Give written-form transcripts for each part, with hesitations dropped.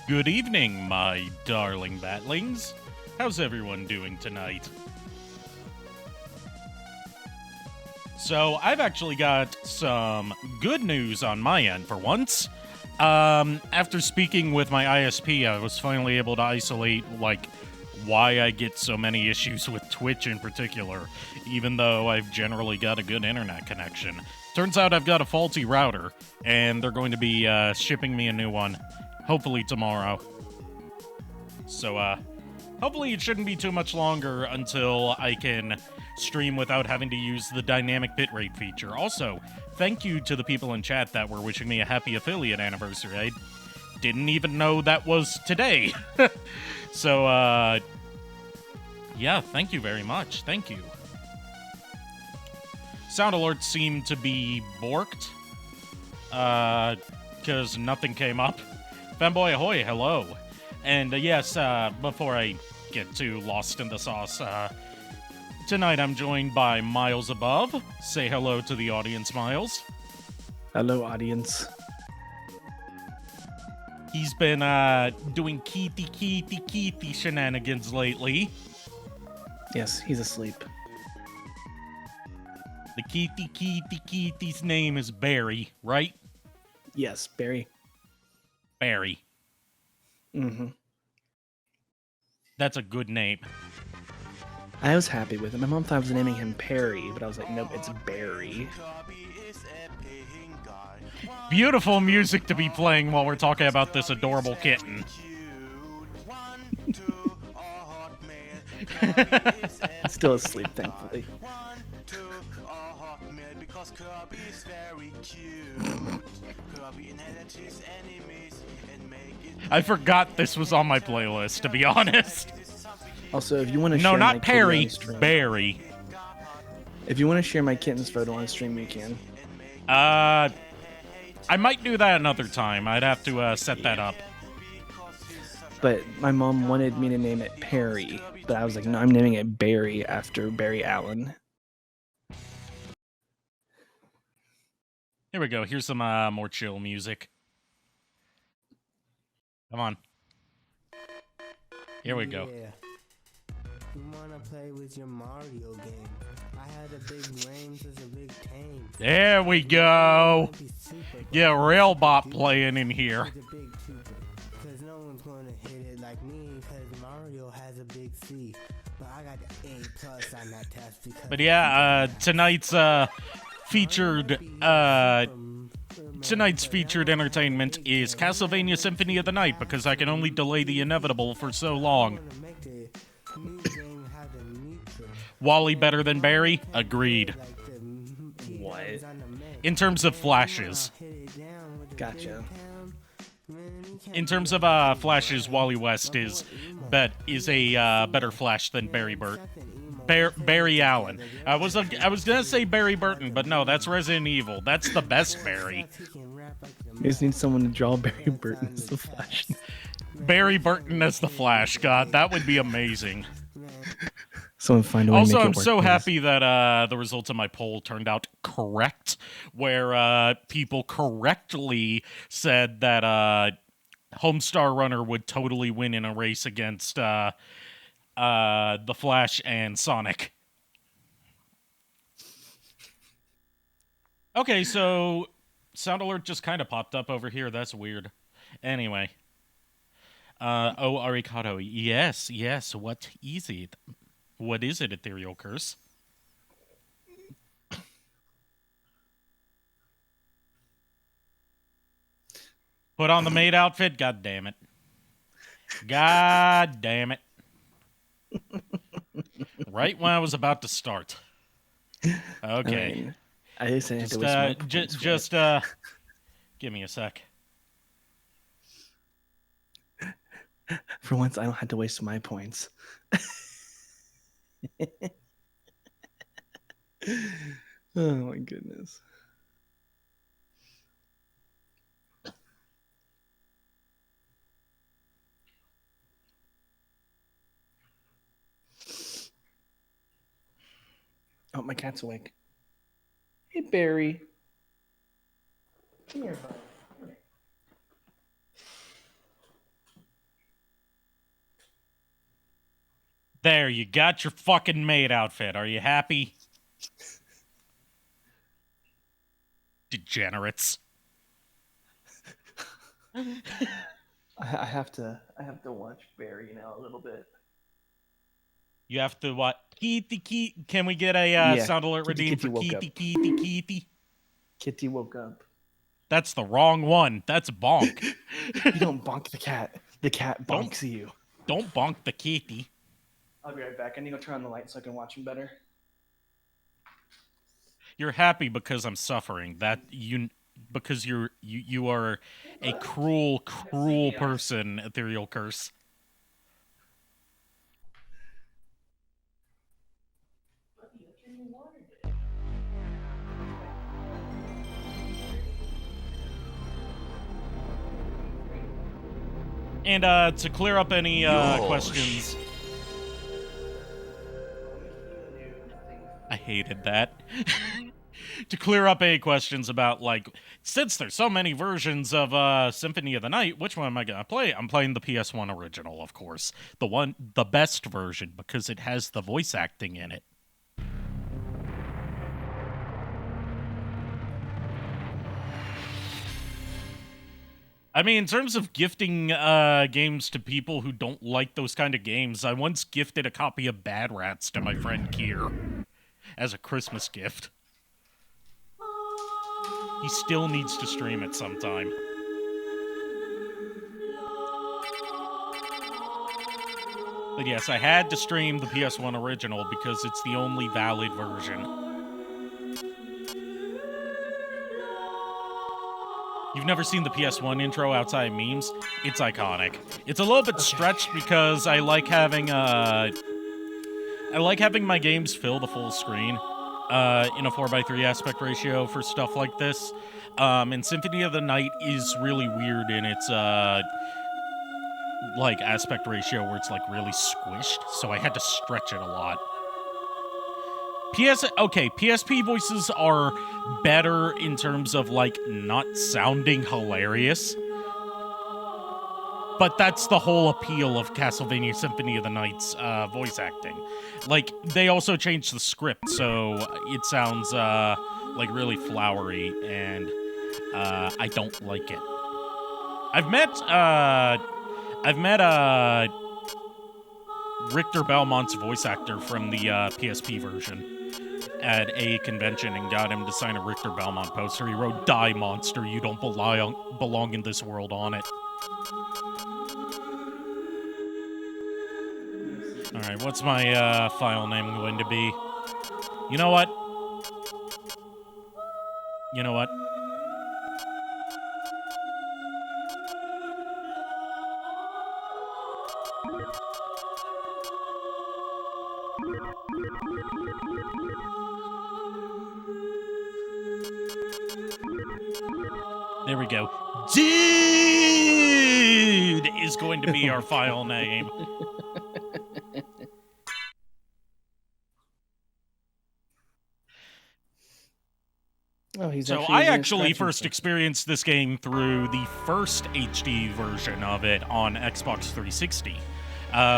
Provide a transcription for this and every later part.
Good evening, my darling batlings. How's everyone doing tonight? So, I've actually got some good news on my end for once. After speaking with my ISP, I was finally able to isolate, why I get so many issues with Twitch in particular, even though I've generally got a good internet connection. Turns out I've got a faulty router, and they're going to be shipping me a new one, hopefully tomorrow. So, hopefully it shouldn't be too much longer until I can stream without having to use the dynamic bitrate feature. Also, thank you to the people in chat that were wishing me a happy affiliate anniversary. I didn't even know that was today. So, yeah, thank you very much. Thank you. Sound alerts seem to be borked, because nothing came up. Fanboy Ahoy, hello. And yes, before I get too lost in the sauce, tonight I'm joined by Miles Above. Say hello to the audience, Miles. Hello, audience. He's been doing Keithy shenanigans lately. Yes, he's asleep. The Keithy's name is Barry, right? Yes, Barry. Barry. Mm-hmm. That's a good name. I was happy with it. My mom thought I was naming him Perry, but I was like, nope, it's Barry. Beautiful music to be playing while we're talking about this adorable kitten. Still asleep, thankfully. I forgot this was on my playlist, to be honest. Also, if you want to No, share not my Perry, kitty on stream, Barry. if you want to share my kitten's photo on stream, you can. I might do that another time. I'd have to set that up. But my mom wanted me to name it Perry, but I was like, no, I'm naming it Barry after Barry Allen. Here we go. Here's some more chill music. Come on. Here we go. Yeah. You wanna play with your Mario game? I had a big range as a big tame. There we go. Yeah, Railbot playing in here. Cause no one's gonna hit it like me, cause Mario has a big C. But I got the A+ on that test because. But yeah, tonight's featured entertainment is Castlevania Symphony of the Night, because I can only delay the inevitable for so long. Wally better than Barry? Agreed. What? In terms of flashes. Gotcha. In terms of flashes, Wally West is a better Flash than Barry Barry Allen. I was gonna say Barry Burton, but no, that's Resident Evil. That's the best Barry. You just need someone to draw Barry Burton as the Flash. Barry Burton as the Flash. God, that would be amazing. Someone find a way to Also, make it I'm work, so please. happy that the results of my poll turned out correct, where people correctly said that Homestar Runner would totally win in a race against the Flash and Sonic. Okay, so sound alert just kind of popped up over here. That's weird. Anyway. Arikado. Yes. What is it? What is it, Ethereal Curse? Put on the maid outfit? God damn it. God damn it. Right when I was about to start. Okay. I just had to waste my points for it. Give me a sec. For once, I don't have to waste my points. Oh my goodness. Oh, my cat's awake. Hey, Barry. Come here, bud. Come here. There, you got your fucking maid outfit. Are you happy? Degenerates. I have to watch Barry now a little bit. You have to what? Kitty. Can we get a sound alert redeemed for Kitty? Kitty woke up. That's the wrong one. That's bonk. You don't bonk the cat. The cat bonks you. Don't bonk the kitty. I'll be right back. I need to turn on the light so I can watch him better. You're happy because I'm suffering. Because you are a cruel person, Ethereal Curse. And to clear up any questions, I hated that. To clear up any questions about, like, since there's so many versions of Symphony of the Night, which one am I gonna play? I'm playing the PS1 original, of course. The best version, because it has the voice acting in it. I mean, in terms of gifting games to people who don't like those kind of games, I once gifted a copy of Bad Rats to my friend Kier as a Christmas gift. He still needs to stream it sometime. But yes, I had to stream the PS1 original because it's the only valid version. You've never seen the PS1 intro outside of memes? It's iconic. It's a little bit stretched because I like having my games fill the full screen in a 4:3 aspect ratio for stuff like this. And Symphony of the Night is really weird in its like aspect ratio where it's like really squished, so I had to stretch it a lot. PSP voices are better in terms of, like, not sounding hilarious. But that's the whole appeal of Castlevania Symphony of the Night's voice acting. Like, they also changed the script, so it sounds, like, really flowery, and I don't like it. I've met Richter Belmont's voice actor from the PSP version at a convention and got him to sign a Richter Belmont poster. He wrote, "Die, monster, you don't belong in this world" on it. Alright, what's my file name going to be? You know what? There we go. Dude is going to be our file name. So I actually first experienced this game through the first HD version of it on Xbox 360,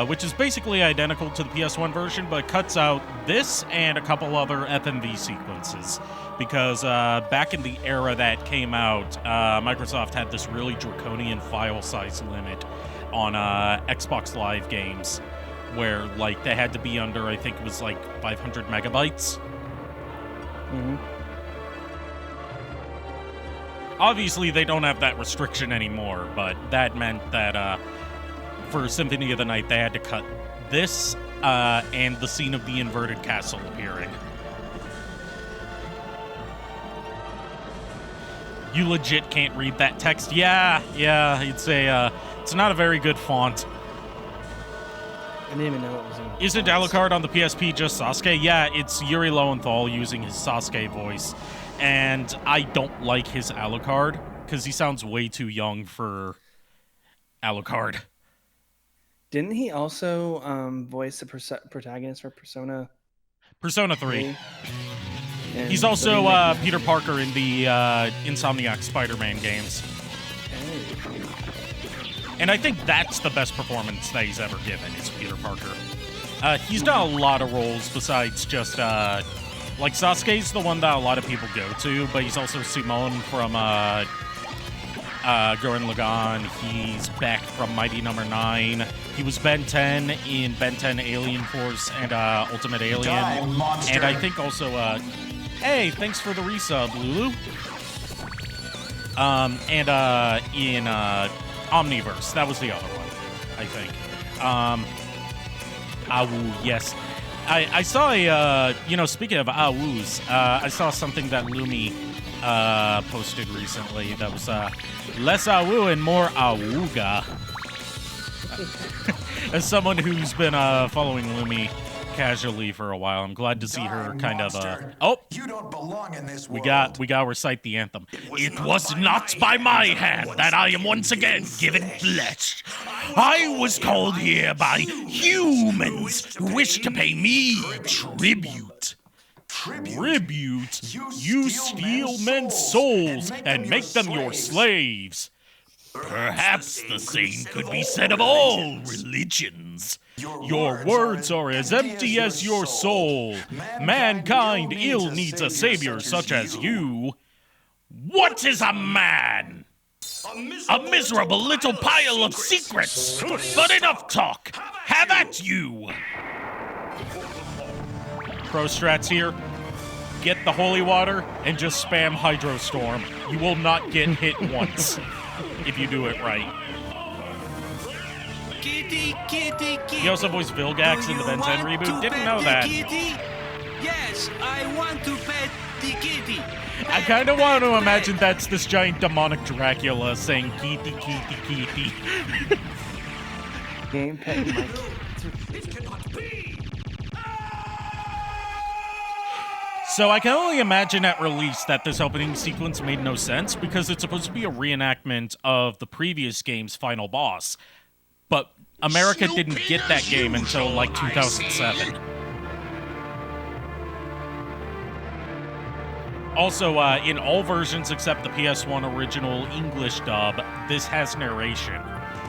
which is basically identical to the PS1 version, but cuts out this and a couple other FMV sequences. Because back in the era that came out, Microsoft had this really draconian file size limit on Xbox Live games, where, like, they had to be under, I think it was like 500 megabytes. Mm-hmm. Obviously, they don't have that restriction anymore, but that meant that for Symphony of the Night, they had to cut this and the scene of the inverted castle appearing. You legit can't read that text. Yeah, it's it's not a very good font. I didn't even know it was in. Isn't Alucard on the PSP just Sasuke? Yeah, it's Yuri Lowenthal using his Sasuke voice. And I don't like his Alucard, because he sounds way too young for Alucard. Didn't he also voice the protagonist for Persona 3? And he's also Peter Parker in the Insomniac Spider-Man games. And I think that's the best performance that he's ever given, is Peter Parker. He's done a lot of roles besides just, like, Sasuke's the one that a lot of people go to, but he's also Simone from, Gurren Lagann. He's Beck from Mighty Number 9. He was Ben 10 in Ben 10 Alien Force and, Ultimate Alien. And I think also, hey, thanks for the resub, Lulu. And, in, Omniverse. That was the other one, I think. Awu, yes. I saw a, speaking of Awus, I saw something that Lumi posted recently that was less Awu and more Awuga. As someone who's been following Lumi casually for a while, I'm glad to see her kind of you don't belong in this world. We got to recite the anthem. It was not by my hand that I am once again given flesh. I was called here by humans who wish to pay me tribute. Tribute? You steal men's souls and make them your slaves. Perhaps the same could be said of all religions. Your words are as empty as your soul. Mankind ill needs a savior such as you. What is a man? A miserable little pile of secrets. But enough talk. Have at you. Pro strats here. Get the holy water and just spam Hydrostorm. You will not get hit once if you do it right. Kitty, kitty, kitty. He also voiced Vilgax in the Ben 10 reboot. Didn't know that. Kitty? Yes, I want to pet the kitty. I kind of want to imagine that's this giant demonic Dracula saying kitty, kitty, kitty. Game pet Mike. So I can only imagine at release that this opening sequence made no sense because it's supposed to be a reenactment of the previous game's final boss. But America didn't get that game until like 2007. Also, in all versions except the PS1 original English dub, this has narration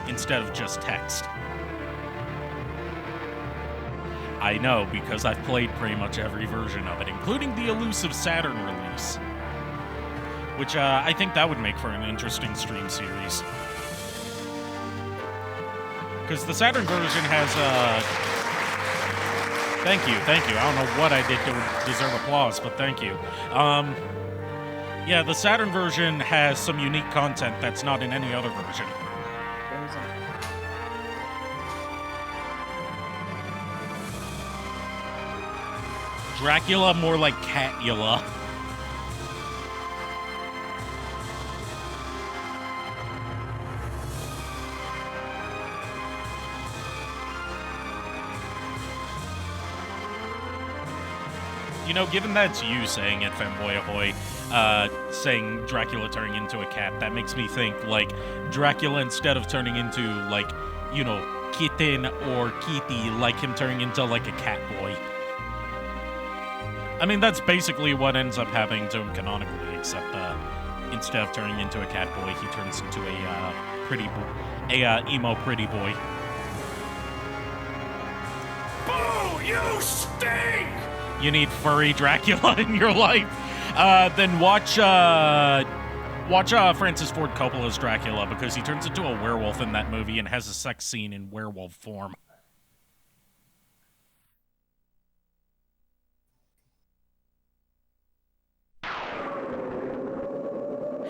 instead of just text. I know, because I've played pretty much every version of it, including the elusive Saturn release. Which, I think that would make for an interesting stream series. Because the Saturn version has, Thank you. I don't know what I did to deserve applause, but thank you. Yeah, the Saturn version has some unique content that's not in any other version. Dracula, more like Catula. You know, given that it's you saying it, Femboy Ahoy, saying Dracula turning into a cat, that makes me think, like, Dracula, instead of turning into, like, you know, kitten or kitty, like him turning into, like, a cat boy. I mean, that's basically what ends up happening to him canonically, except instead of turning into a cat boy, he turns into a emo pretty boy. Boo! You stink! You need furry Dracula in your life? Then watch Francis Ford Coppola's Dracula, because he turns into a werewolf in that movie and has a sex scene in werewolf form.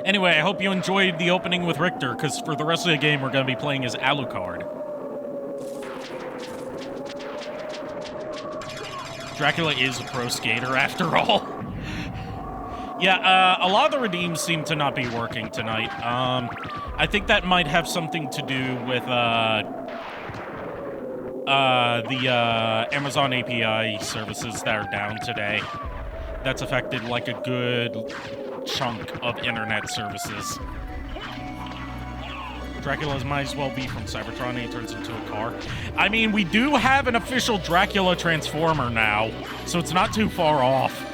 Anyway, I hope you enjoyed the opening with Richter, because for the rest of the game, we're going to be playing as Alucard. Dracula is a pro skater, after all. Yeah, a lot of the redeems seem to not be working tonight. I think that might have something to do with, the Amazon API services that are down today. That's affected, like, a good chunk of internet services. Dracula might as well be from Cybertron and he turns into a car. I mean, we do have an official Dracula Transformer now, so it's not too far off.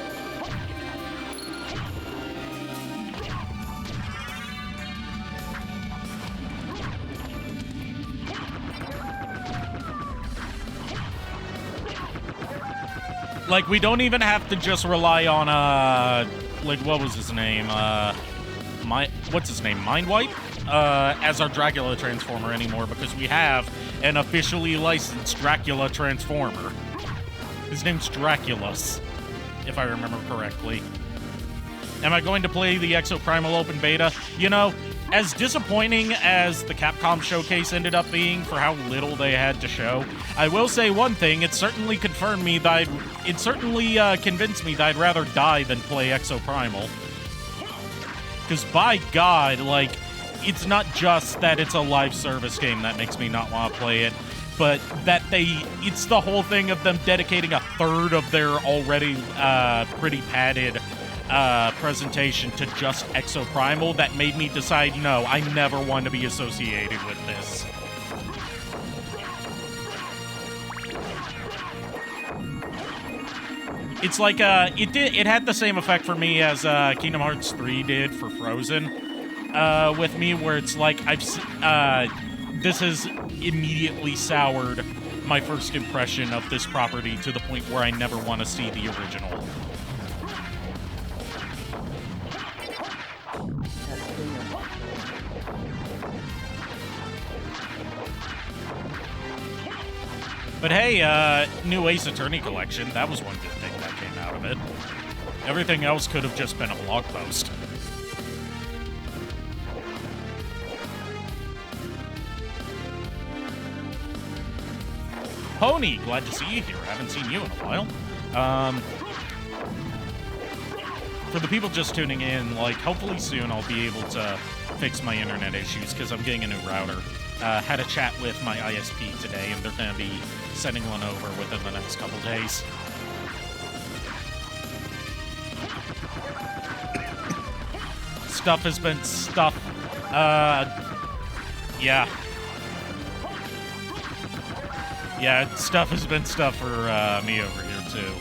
Like, we don't even have to just rely on, like, what was his name? What's his name? Mindwipe? As our Dracula Transformer anymore, because we have an officially licensed Dracula Transformer. His name's Draculus, if I remember correctly. Am I going to play the Exoprimal Open Beta? You know, as disappointing as the Capcom showcase ended up being for how little they had to show, I will say one thing, it certainly confirmed me that it certainly convinced me that I'd rather die than play Exoprimal. Because by God, like, it's not just that it's a live service game that makes me not want to play it, but that it's the whole thing of them dedicating a third of their already pretty padded presentation to just Exoprimal that made me decide, no, I never want to be associated with this. It's like, it had the same effect for me as Kingdom Hearts 3 did for Frozen with me, where it's like, this has immediately soured my first impression of this property to the point where I never want to see the original. But hey, new Ace Attorney collection, that was one good thing that came out of it. Everything else could have just been a blog post. Pony, glad to see you here. I haven't seen you in a while. For the people just tuning in, like, hopefully soon I'll be able to fix my internet issues because I'm getting a new router. Had a chat with my ISP today, and they're going to be sending one over within the next couple days. Stuff has been stuff. Yeah. Yeah, stuff has been stuff for me over here, too.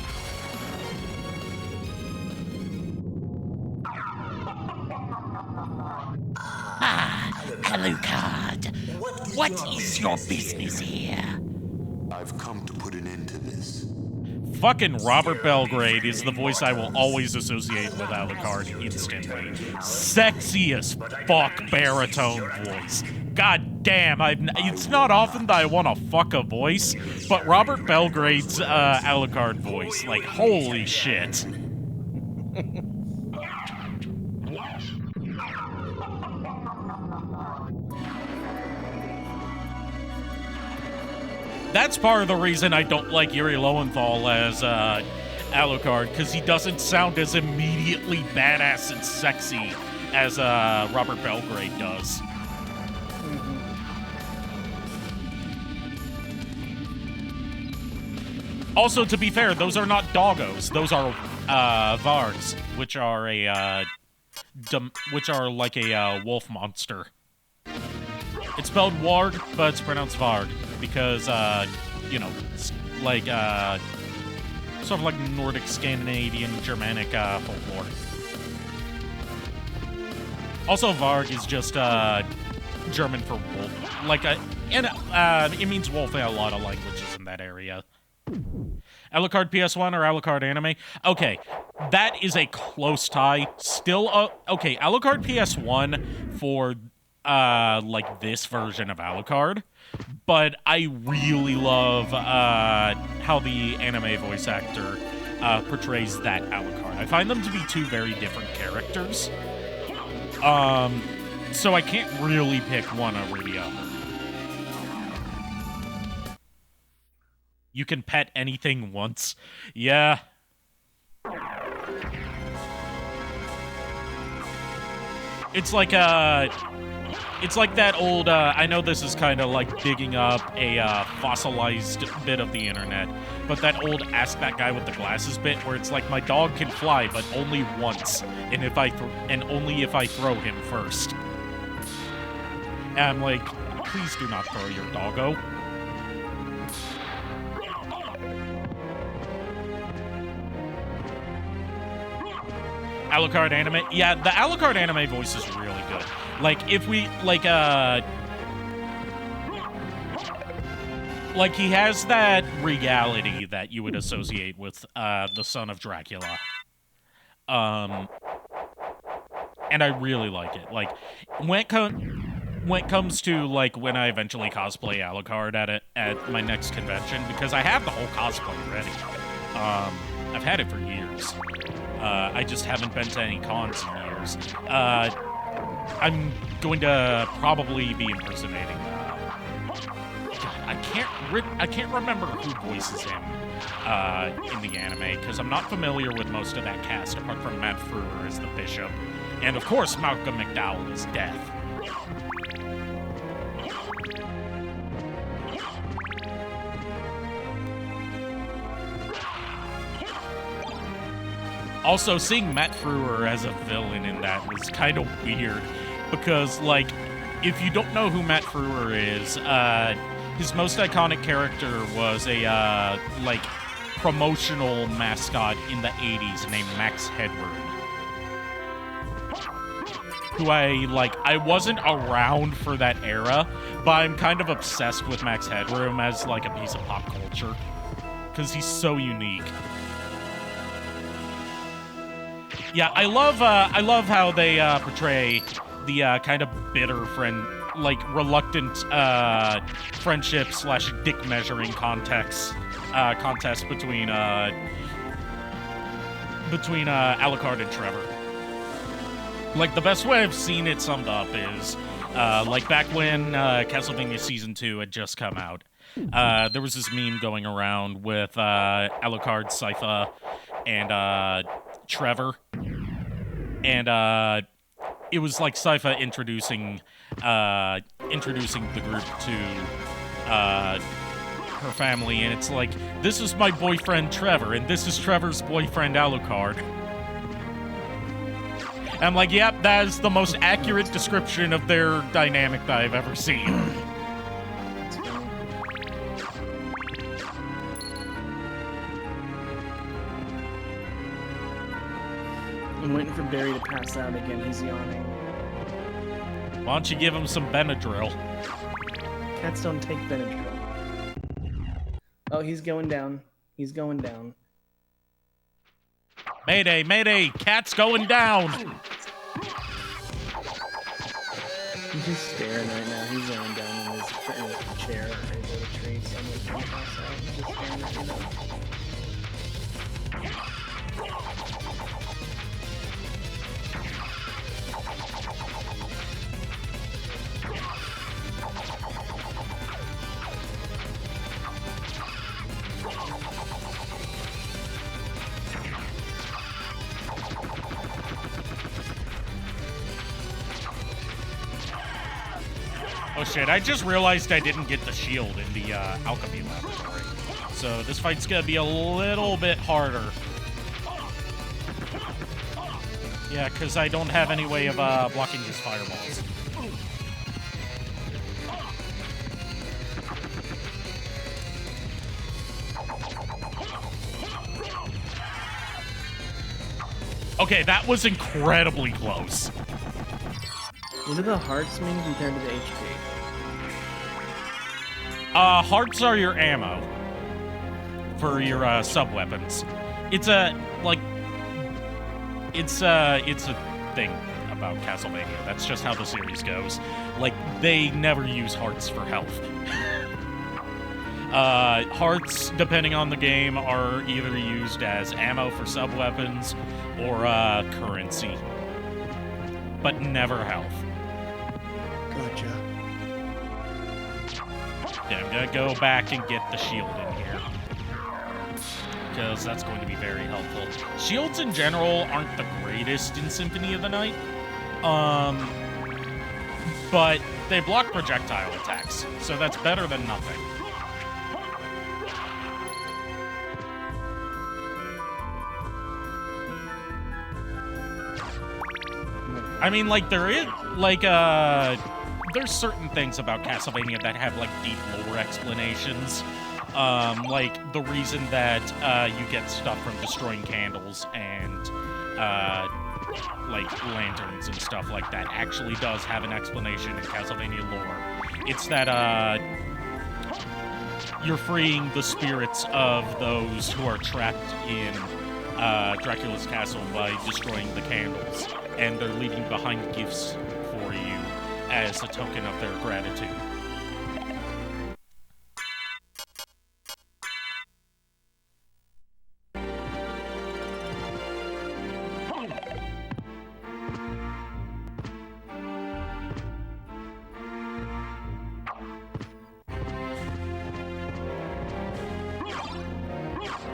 Alucard, what is your business here? I've come to put an end to this. Fucking Robert Belgrade is the voice I will always associate with Alucard instantly. Sexy as fuck baritone voice. God damn, it's not often that I want to fuck a voice, but Robert Belgrade's Alucard voice, like, holy shit. That's part of the reason I don't like Yuri Lowenthal as Alucard, because he doesn't sound as immediately badass and sexy as Robert Belgrade does. Also, to be fair, those are not doggos. Those are Vargs, which are like a wolf monster. It's spelled Warg, but it's pronounced Varg because, you know, it's like sort of like Nordic, Scandinavian, Germanic folklore. Also, Varg is just German for wolf. Like, and it means wolf in a lot of languages in that area. Alucard PS1 or Alucard anime? Okay, that is a close tie. Still, okay, Alucard PS1 for, like, this version of Alucard. But I really love how the anime voice actor portrays that Alucard. I find them to be two very different characters. So I can't really pick one over the other. You can pet anything once. Yeah. It's like that old, I know this is kind of like digging up a fossilized bit of the internet, but that old Ask That Guy with the Glasses bit where it's like, my dog can fly, but only once, and only if I throw him first. And I'm like, please do not throw your doggo. Alucard anime? Yeah, the Alucard anime voice is really good. Like, if we, like, like, he has that reality that you would associate with the son of Dracula. And I really like it. Like, when it comes to, like, when I eventually cosplay Alucard at my next convention, because I have the whole cosplay ready. I've had it for years. I just haven't been to any cons in years. I'm going to probably be impersonating. I can't remember who voices him in the anime because I'm not familiar with most of that cast apart from Matt Frewer as the Bishop, and of course Malcolm McDowell as Death. Also, seeing Matt Frewer as a villain in that was kind of weird, because, like, if you don't know who Matt Frewer is, his most iconic character was a, like, promotional mascot in the 80s named Max Headroom. Who I wasn't around for that era, but I'm kind of obsessed with Max Headroom as, like, a piece of pop culture. Because he's so unique. Yeah, I love how they portray the kind of bitter friend, like reluctant friendship / dick measuring contest between Alucard and Trevor. Like, the best way I've seen it summed up is like back when Castlevania Season 2 had just come out. There was this meme going around with Alucard, Sypha, and Trevor, and it was like Sypha introducing the group to her family, and it's like, this is my boyfriend Trevor, and this is Trevor's boyfriend Alucard. And I'm like, yep, that is the most accurate description of their dynamic that I've ever seen. I'm waiting for Barry to pass out again. He's yawning. Why don't you give him some Benadryl? Cats don't take Benadryl. Oh, he's going down. He's going down. Mayday, mayday, cat's going down! He's just staring right now. He's laying down in his chair or his little tree. So I'm gonna pass out. He's just staring at me now. Oh shit, I just realized I didn't get the shield in the alchemy laboratory. So this fight's gonna be a little bit harder. Yeah, because I don't have any way of blocking his fireballs. Okay, that was incredibly close. What do the hearts mean compared to the HP? Hearts are your ammo for your sub-weapons. It's a thing about Castlevania. That's just how the series goes. Like, they never use hearts for health. Hearts, depending on the game, are either used as ammo for sub-weapons or currency, but never health. Gotcha. Yeah, I'm gonna go back and get the shield in here, because that's going to be very helpful. Shields in general aren't the greatest in Symphony of the Night, but they block projectile attacks, so that's better than nothing. I mean, like, there is, like, there's certain things about Castlevania that have, like, deep lore explanations. Like, the reason that you get stuff from destroying candles and, like, lanterns and stuff like that actually does have an explanation in Castlevania lore. It's that, you're freeing the spirits of those who are trapped in Dracula's castle by destroying the candles, and they're leaving behind gifts for you as a token of their gratitude.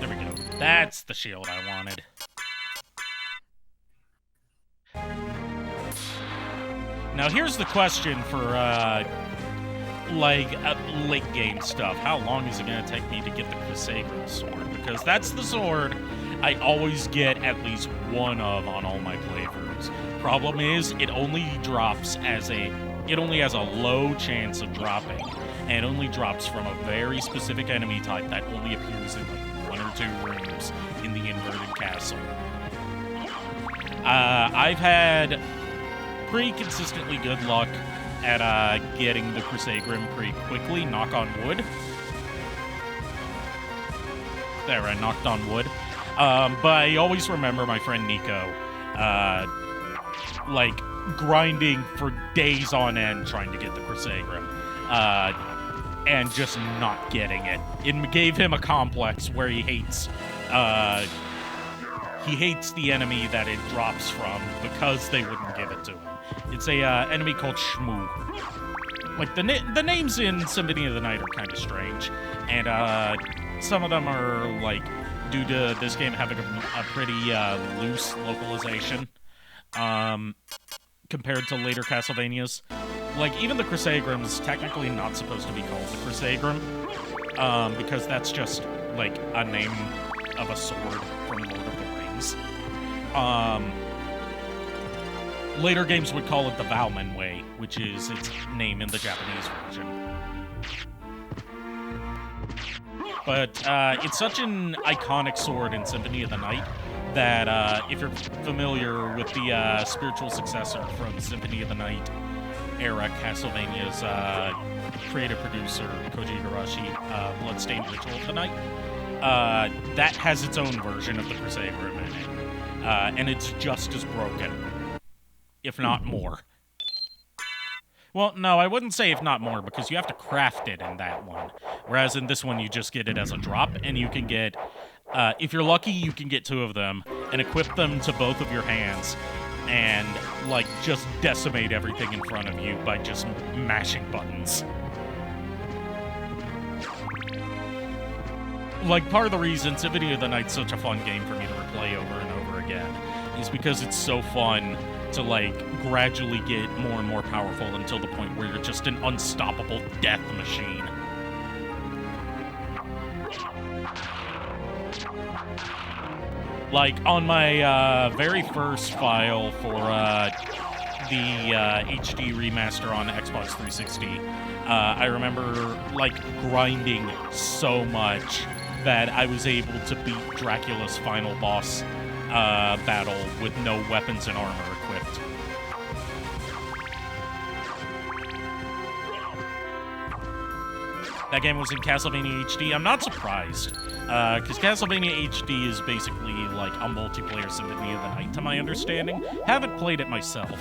There we go. That's the shield I wanted. Now here's the question for, late game stuff. How long is it going to take me to get the Crusader sword? Because that's the sword I always get at least one of on all my playthroughs. Problem is, it only drops it only has a low chance of dropping, and only drops from a very specific enemy type that only appears in like 1 or 2 rooms in the inverted castle. I've had pretty consistently good luck at getting the Crusader pretty quickly, knock on wood. There, I knocked on wood. But I always remember my friend Nico, grinding for days on end trying to get the Crusader, and just not getting it. It gave him a complex where he hates the enemy that it drops from because they wouldn't give it to him. It's a enemy called Shmoo. Like, the names in Symphony of the Night are kind of strange, and some of them are, like, due to this game having a pretty loose localization compared to later Castlevanias. Like, even the Crusader's technically not supposed to be called the Crusader, because that's just, like, a name of a sword from Lord of the Rings. Later games would call it the Valman Way, which is its name in the Japanese version. But it's such an iconic sword in Symphony of the Night that if you're familiar with the spiritual successor from Symphony of the Night era, Castlevania's creative producer, Koji Igarashi, Bloodstained Ritual of the Night, that has its own version of the Crusader in it. And it's just as broken, if not more. Well, no, I wouldn't say if not more, because you have to craft it in that one. Whereas in this one, you just get it as a drop, and you can get, if you're lucky, you can get 2 of them, and equip them to both of your hands, and, like, just decimate everything in front of you by just mashing buttons. Like, part of the reason Symphony of the Night's such a fun game for me to replay over and over again is because it's so fun to, like, gradually get more and more powerful until the point where you're just an unstoppable death machine. Like, on my very first file for the HD remaster on Xbox 360, I remember, like, grinding so much that I was able to beat Dracula's final boss battle with no weapons and armor equipped. That game was in Castlevania HD. I'm not surprised, because Castlevania HD is basically like a multiplayer Symphony of the Night, to my understanding. Haven't played it myself.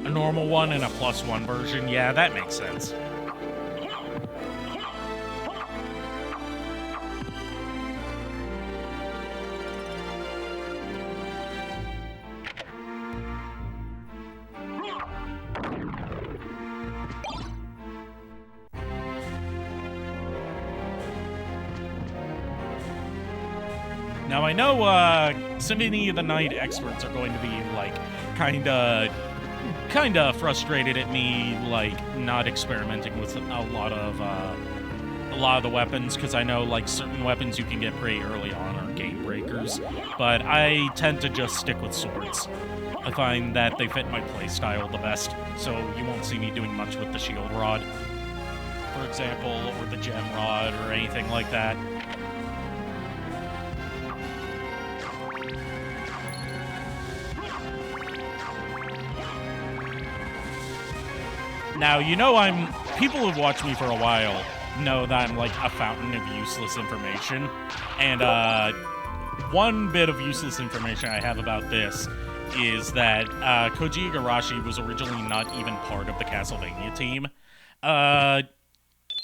Normal one and a +1 version. Yeah, that makes sense. Now, I know Symphony of the Night experts are going to be, like, kinda frustrated at me, like, not experimenting with a lot of the weapons, because I know, like, certain weapons you can get pretty early on are game breakers. spears, but I tend to just stick with swords. I find that they fit my playstyle the best, so you won't see me doing much with the shield rod, for example, or the gem rod, or anything like that. Now, you know people who've watched me for a while know that I'm like a fountain of useless information, and one bit of useless information I have about this is that Koji Igarashi was originally not even part of the Castlevania team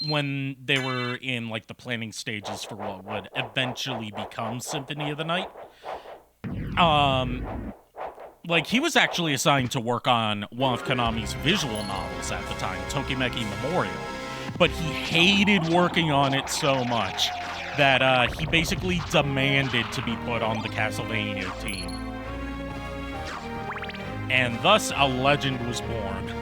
when they were in like the planning stages for what would eventually become Symphony of the Night. Like, he was actually assigned to work on one of Konami's visual novels at the time, Tokimeki Memorial, but he hated working on it so much that he basically demanded to be put on the Castlevania team. And thus, a legend was born.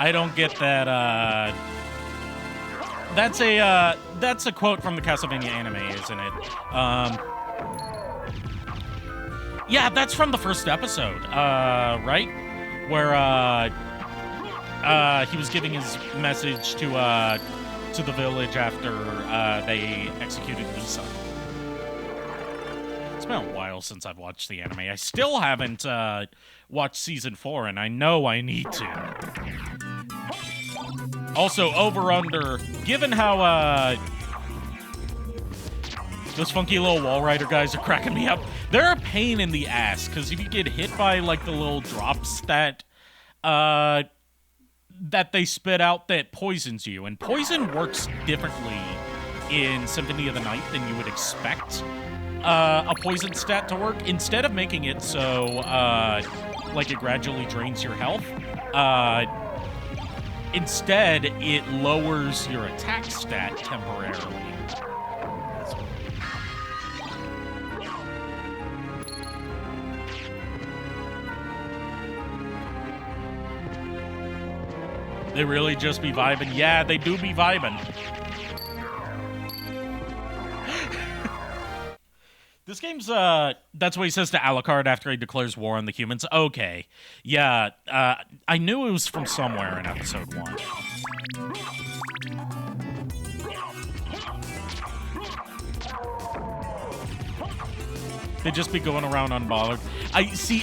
I don't get that, that's a quote from the Castlevania anime, isn't it? Yeah, that's from the first episode, right? Where, he was giving his message to the village after, they executed Lisa. It's been a while since I've watched the anime. I still haven't, watched Season 4, and I know I need to. Also, over-under, given how, those funky little wall rider guys are cracking me up, they're a pain in the ass, because if you get hit by, like, the little drops that they spit out that poisons you, and poison works differently in Symphony of the Night than you would expect a poison stat to work. Instead of making it so, like, it gradually drains your health, instead, it lowers your attack stat temporarily. They really just be vibing? Yeah, they do be vibing. This game's, that's what he says to Alucard after he declares war on the humans. Okay. Yeah, I knew it was from somewhere in episode 1. They just be going around unbothered. I see,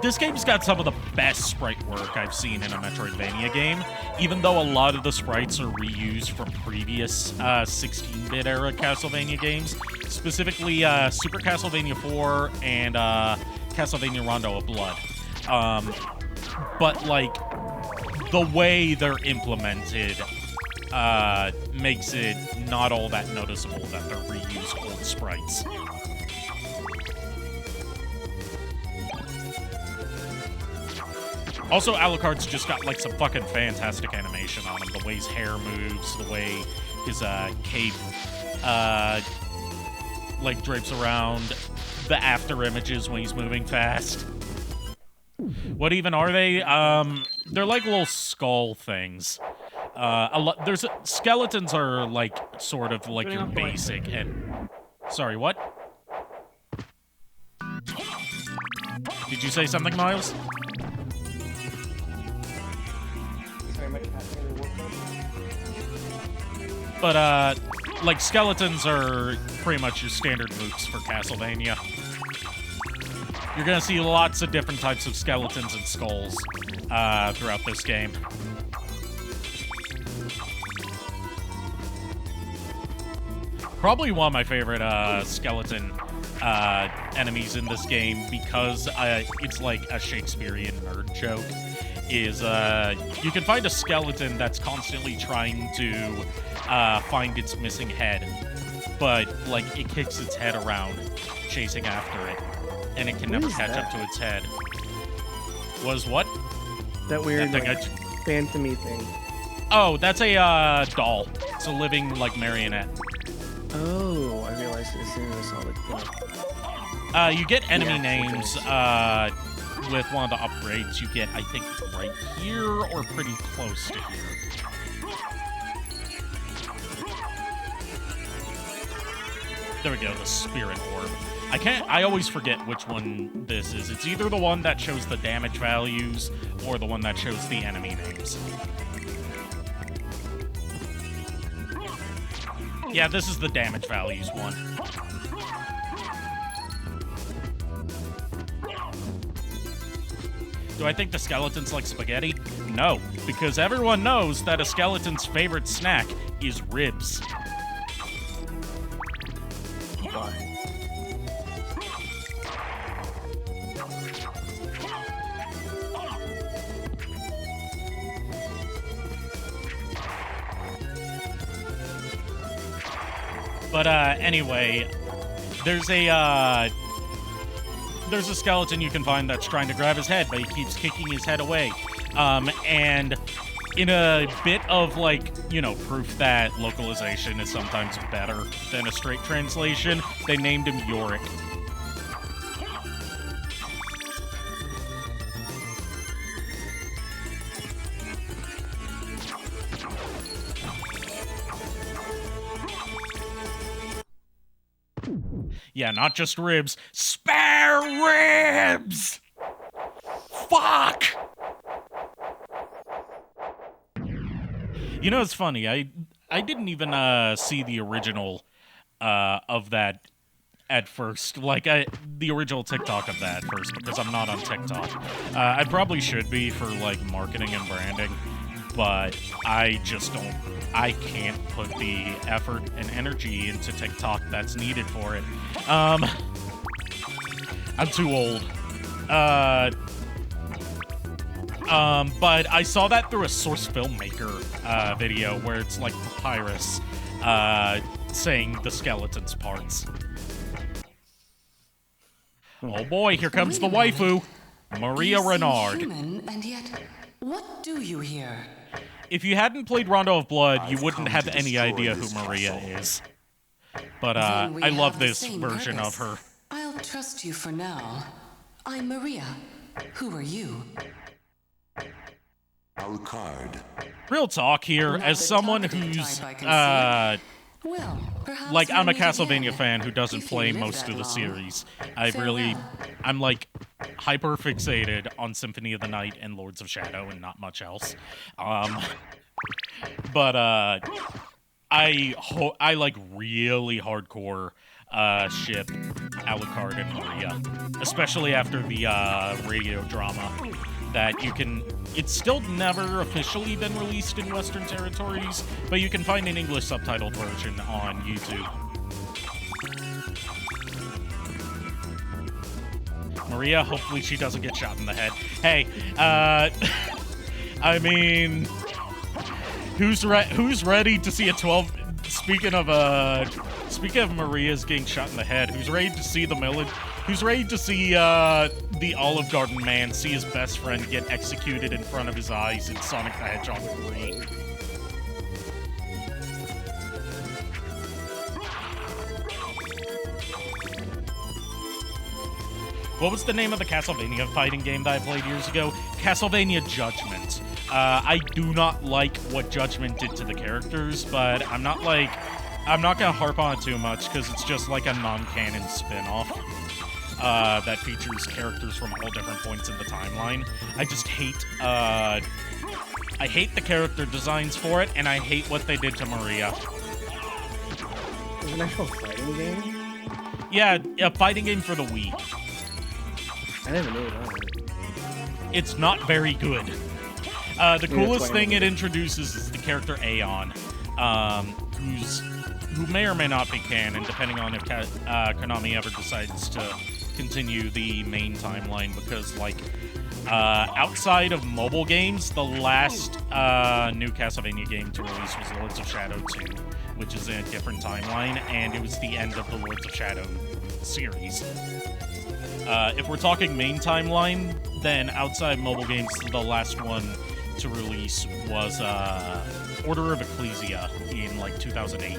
this game's got some of the best sprite work I've seen in a Metroidvania game, even though a lot of the sprites are reused from previous 16-bit era Castlevania games, specifically Super Castlevania 4 and Castlevania Rondo of Blood. But, like, the way they're implemented makes it not all that noticeable that they're reused old sprites. Also, Alucard's just got, like, some fucking fantastic animation on him. The way his hair moves, the way his cape, like, drapes around, the after images when he's moving fast. What even are they? They're like little skull things. There's skeletons are, like, sort of like your basic and... Sorry, what? Did you say something, Miles? But, like, skeletons are pretty much your standard mooks for Castlevania. You're gonna see lots of different types of skeletons and skulls throughout this game. Probably one of my favorite skeleton enemies in this game because it's like a Shakespearean nerd joke. Is you can find a skeleton that's constantly trying to find its missing head, but like it kicks its head around, chasing after it, and it can never catch up to its head. Was what? That weird That thing like, phantom-y thing. Oh, that's a doll. It's a living like marionette. Oh, I realized it as soon as I saw the thing. You get enemy names okay. with one of the upgrades. You get, I think, right here or pretty close to here. There we go, the spirit orb. I always forget which one this is. It's either the one that shows the damage values or the one that shows the enemy names. Yeah, this is the damage values one. Do I think the skeleton's like spaghetti? No, because everyone knows that a skeleton's favorite snack is ribs. Why? But anyway, there's a skeleton you can find that's trying to grab his head, but he keeps kicking his head away. And in a bit of, like, you know, proof that localization is sometimes better than a straight translation, they named him Yorick. Yeah, not just ribs. Spare ribs! Fuck! You know, it's funny. I didn't even see the original of that at first. Like, the original TikTok of that at first, because I'm not on TikTok. I probably should be for, like, marketing and branding, but I just don't... I can't put the effort and energy into TikTok that's needed for it. I'm too old. But I saw that through a Source Filmmaker video where it's like Papyrus saying the skeleton's parts. Oh boy, here comes the waifu, Maria Renard. Human, and yet, what do you here? If you hadn't played Rondo of Blood, you wouldn't have any idea who Maria is. But I love this version of her. I'll trust you for now. I'm Maria. Who are you? Alucard. Real talk here, as someone who's, Well, perhaps like, I'm a we'll meet Castlevania again, fan who doesn't if you play live most that of the long. series. Farewell. I'm, like, hyper fixated on Symphony of the Night and Lords of Shadow and not much else. But, I like, really hardcore, ship Alucard and Maria. Especially after the, radio drama that you can... It's still never officially been released in Western territories, but you can find an English subtitled version on YouTube. Maria, hopefully she doesn't get shot in the head. Hey, I mean, who's ready to see a 12? Speaking of Maria's getting shot in the head, who's ready to see Who's ready to see the Olive Garden man see his best friend get executed in front of his eyes in Sonic the Hedgehog 3? What was the name of the Castlevania fighting game that I played years ago? Castlevania Judgment. I do not like what Judgment did to the characters, but I'm not gonna harp on it too much because it's just like a non-canon spin-off. That features characters from all different points in the timeline. I just hate, I hate the character designs for it, and I hate what they did to Maria. Is it an actual fighting game? Yeah, a fighting game for the Wii. I never knew that. It's not very good. The coolest thing it introduces is the character Aeon, who's who may or may not be canon, depending on if Konami ever decides to continue the main timeline, because, like, outside of mobile games, the last new Castlevania game to release was Lords of Shadow 2, which is in a different timeline, and it was the end of the Lords of Shadow series. If we're talking main timeline, then outside mobile games, the last one to release was Order of Ecclesia in, like, 2008.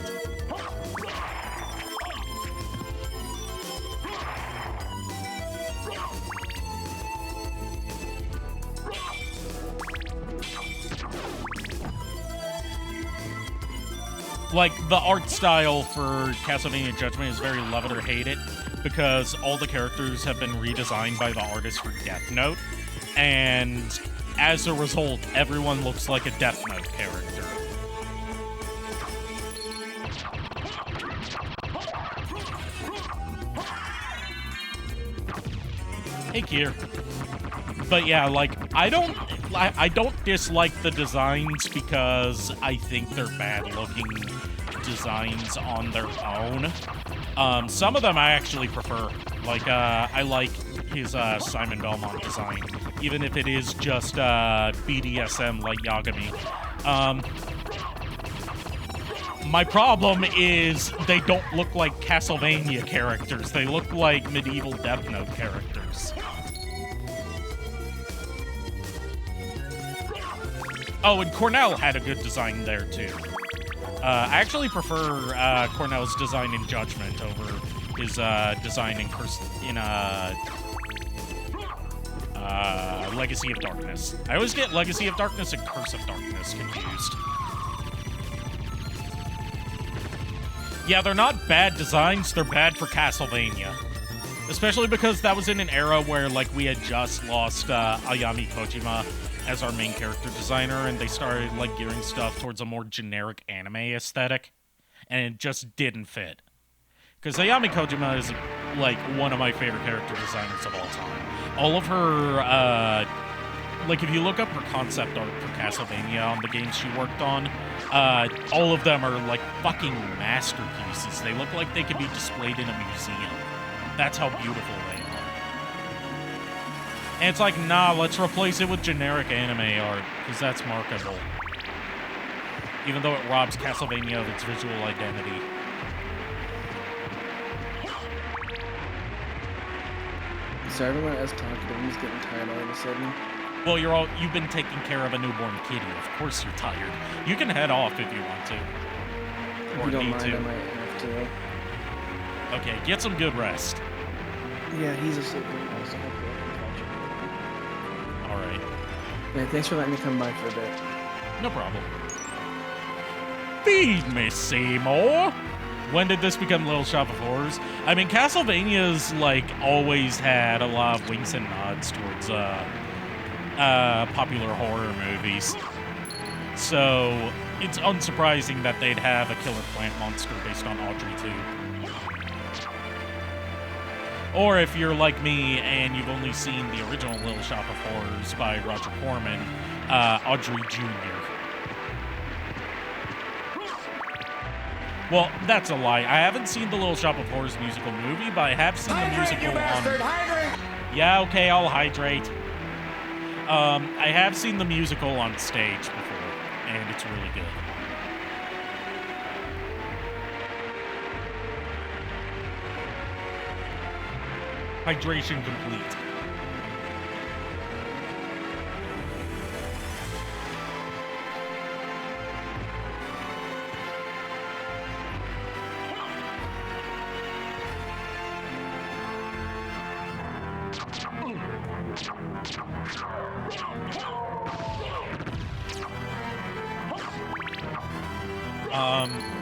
Like, the art style for Castlevania Judgment is very love it or hate it, because all the characters have been redesigned by the artist for Death Note, and as a result, everyone looks like a Death Note character. Hey, Kier. But yeah, like, I don't dislike the designs because I think they're bad-looking designs on their own. Some of them I actually prefer. Like, I like his Simon Belmont design, even if it is just BDSM like Yagami. My problem is they don't look like Castlevania characters. They look like medieval Death Note characters. Oh, and Cornell had a good design there, too. I actually prefer Cornell's design in Judgment over his design in Legacy of Darkness. I always get Legacy of Darkness and Curse of Darkness confused. Yeah, they're not bad designs, they're bad for Castlevania. Especially because that was in an era where, like, we had just lost Ayami Kojima as our main character designer, and they started, like, gearing stuff towards a more generic anime aesthetic, and it just didn't fit. Because Ayami Kojima is, like, one of my favorite character designers of all time. All of her, like, if you look up her concept art for Castlevania on the games she worked on, all of them are, like, fucking masterpieces. They look like they could be displayed in a museum. That's how beautiful they are. And it's like, nah, let's replace it with generic anime art, because that's marketable. Even though it robs Castlevania of its visual identity. So everyone else talking, I'm just getting tired all of a sudden. Well, you've been taking care of a newborn kitty. Of course you're tired. You can head off if you want to. If Or you don't need mind, to. I might have to. Okay, get some good rest. Yeah, he's asleep right now, so hopefully I can catch Alright. him. Yeah, thanks for letting me come by for a bit. No problem. Feed me, Seymour! When did this become Little Shop of Horrors? I mean, Castlevania's, like, always had a lot of winks and nods towards, popular horror movies. So, it's unsurprising that they'd have a killer plant monster based on Audrey 2. Or if you're like me and you've only seen the original Little Shop of Horrors by Roger Corman, Audrey Jr. Well, that's a lie. I haven't seen the Little Shop of Horrors musical movie, but I have seen the musical on... Yeah, okay, I'll hydrate. I have seen the musical on stage before, and it's really good. Hydration complete.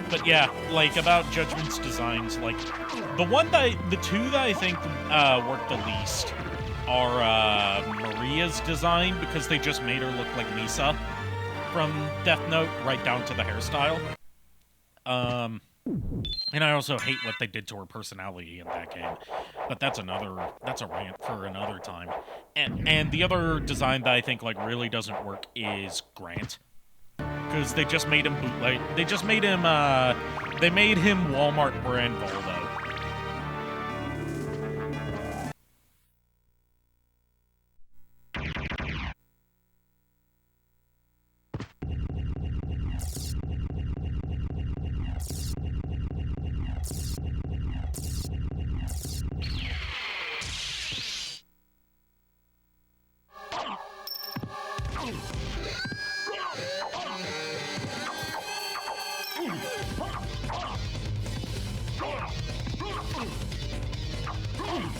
But yeah, like, about Judgment's designs, like, the two that I think work the least are Maria's design, because they just made her look like Misa from Death Note, right down to the hairstyle. And I also hate what they did to her personality in that game. But that's a rant for another time. And the other design that I think, like, really doesn't work is Grant. Because they just made him bootleg. They just made him They made him Walmart brand Voldo.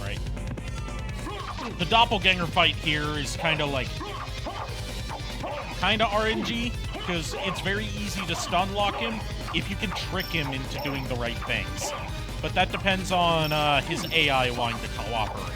Right. The doppelganger fight here is kind of RNG, because it's very easy to stun lock him if you can trick him into doing the right things. But that depends on his AI wanting to cooperate.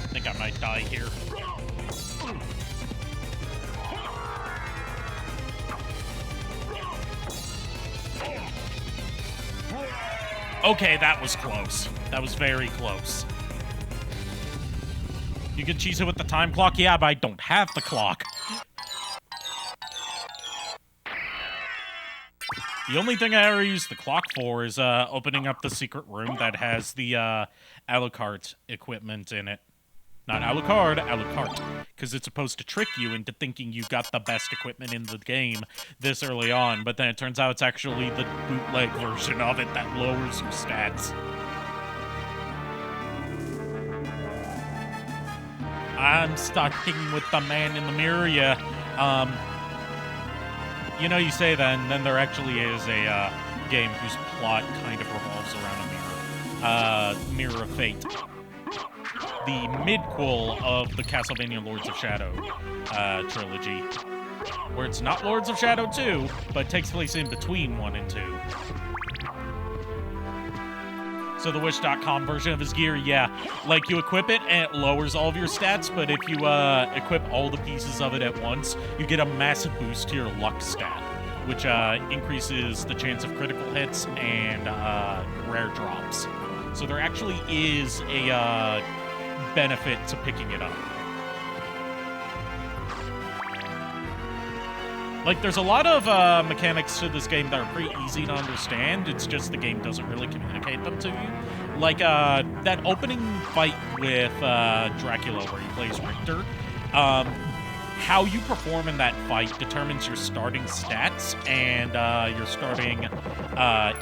I think I might die here. Okay, that was close. That was very close. You can cheese it with the time clock? Yeah, but I don't have the clock. The only thing I ever use the clock for is opening up the secret room that has the Alucard equipment in it. Not Alucard, Alucard. Because it's supposed to trick you into thinking you've got the best equipment in the game this early on, but then it turns out it's actually the bootleg version of it that lowers your stats. I'm starting with the man in the mirror, yeah. You know, you say that, and then there actually is a game whose plot kind of revolves around a mirror of fate. The midquel of the Castlevania Lords of Shadow trilogy, where it's not Lords of Shadow 2, but takes place in between 1 and 2. So the Wish.com version of his gear, yeah, like you equip it and it lowers all of your stats, but if you equip all the pieces of it at once, you get a massive boost to your luck stat, which increases the chance of critical hits and rare drops. So there actually is a benefit to picking it up. Like, there's a lot of mechanics to this game that are pretty easy to understand. It's just the game doesn't really communicate them to you. Like, that opening fight with Dracula where he plays Richter, how you perform in that fight determines your starting stats and your starting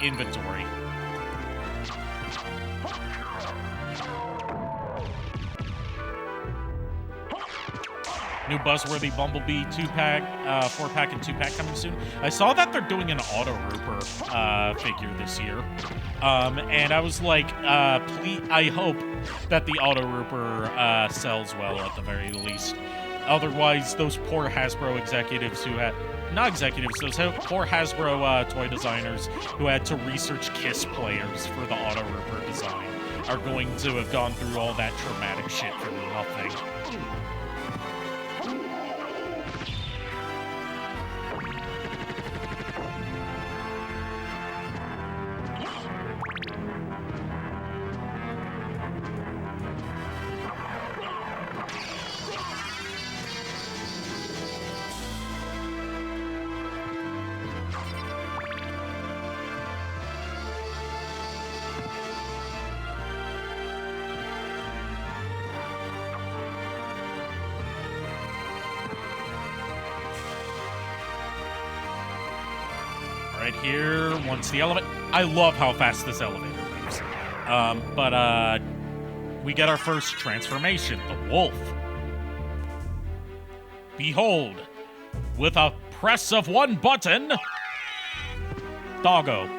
inventory. New buzzworthy Bumblebee 2-pack, 4-pack, and 2-pack coming soon. I saw that they're doing an Auto Rooper figure this year. And I was like, please, I hope that the Auto Rooper sells well at the very least. Otherwise, those poor Hasbro executives who had... Not executives, those poor Hasbro toy designers who had to research KISS players for the Auto Rooper design are going to have gone through all that traumatic shit for nothing. Right here, once the elevator... I love how fast this elevator moves. But we get our first transformation, the wolf. Behold, with a press of one button, Doggo.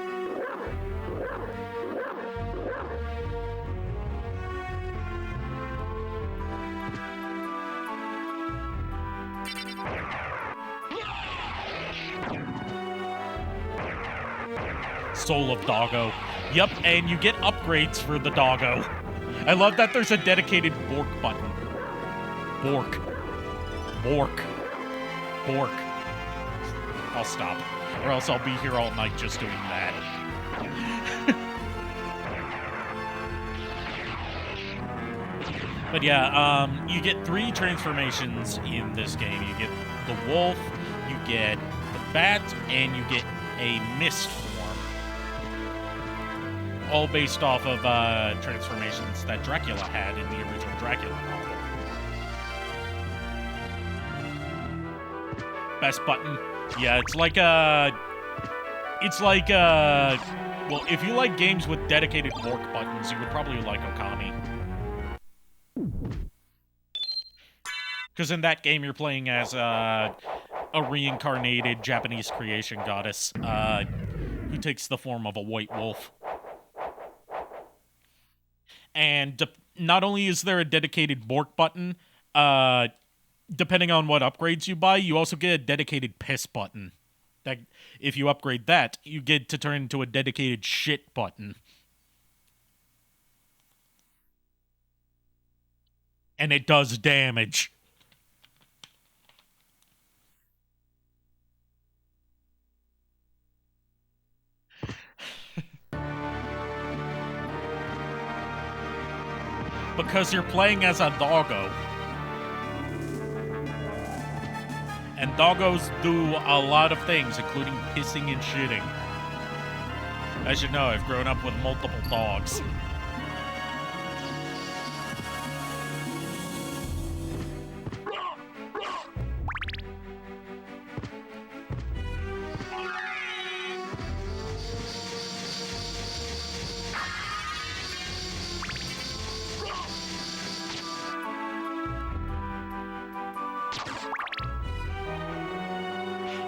Soul of Doggo. Yep, and you get upgrades for the Doggo. I love that there's a dedicated Bork button. Bork. Bork. Bork. I'll stop, or else I'll be here all night just doing that. But yeah, you get 3 transformations in this game. You get the wolf, you get the bat, and you get a mist form. All based off of transformations that Dracula had in the original Dracula novel. Best button. Yeah, it's like well, if you like games with dedicated Bork buttons, you would probably like Okami. Because in that game, you're playing as a reincarnated Japanese creation goddess who takes the form of a white wolf. And not only is there a dedicated Bork button, depending on what upgrades you buy, you also get a dedicated piss button. That if you upgrade that, you get to turn into a dedicated shit button. And it does damage. Because you're playing as a doggo. And doggos do a lot of things, including pissing and shitting. As you know, I've grown up with multiple dogs.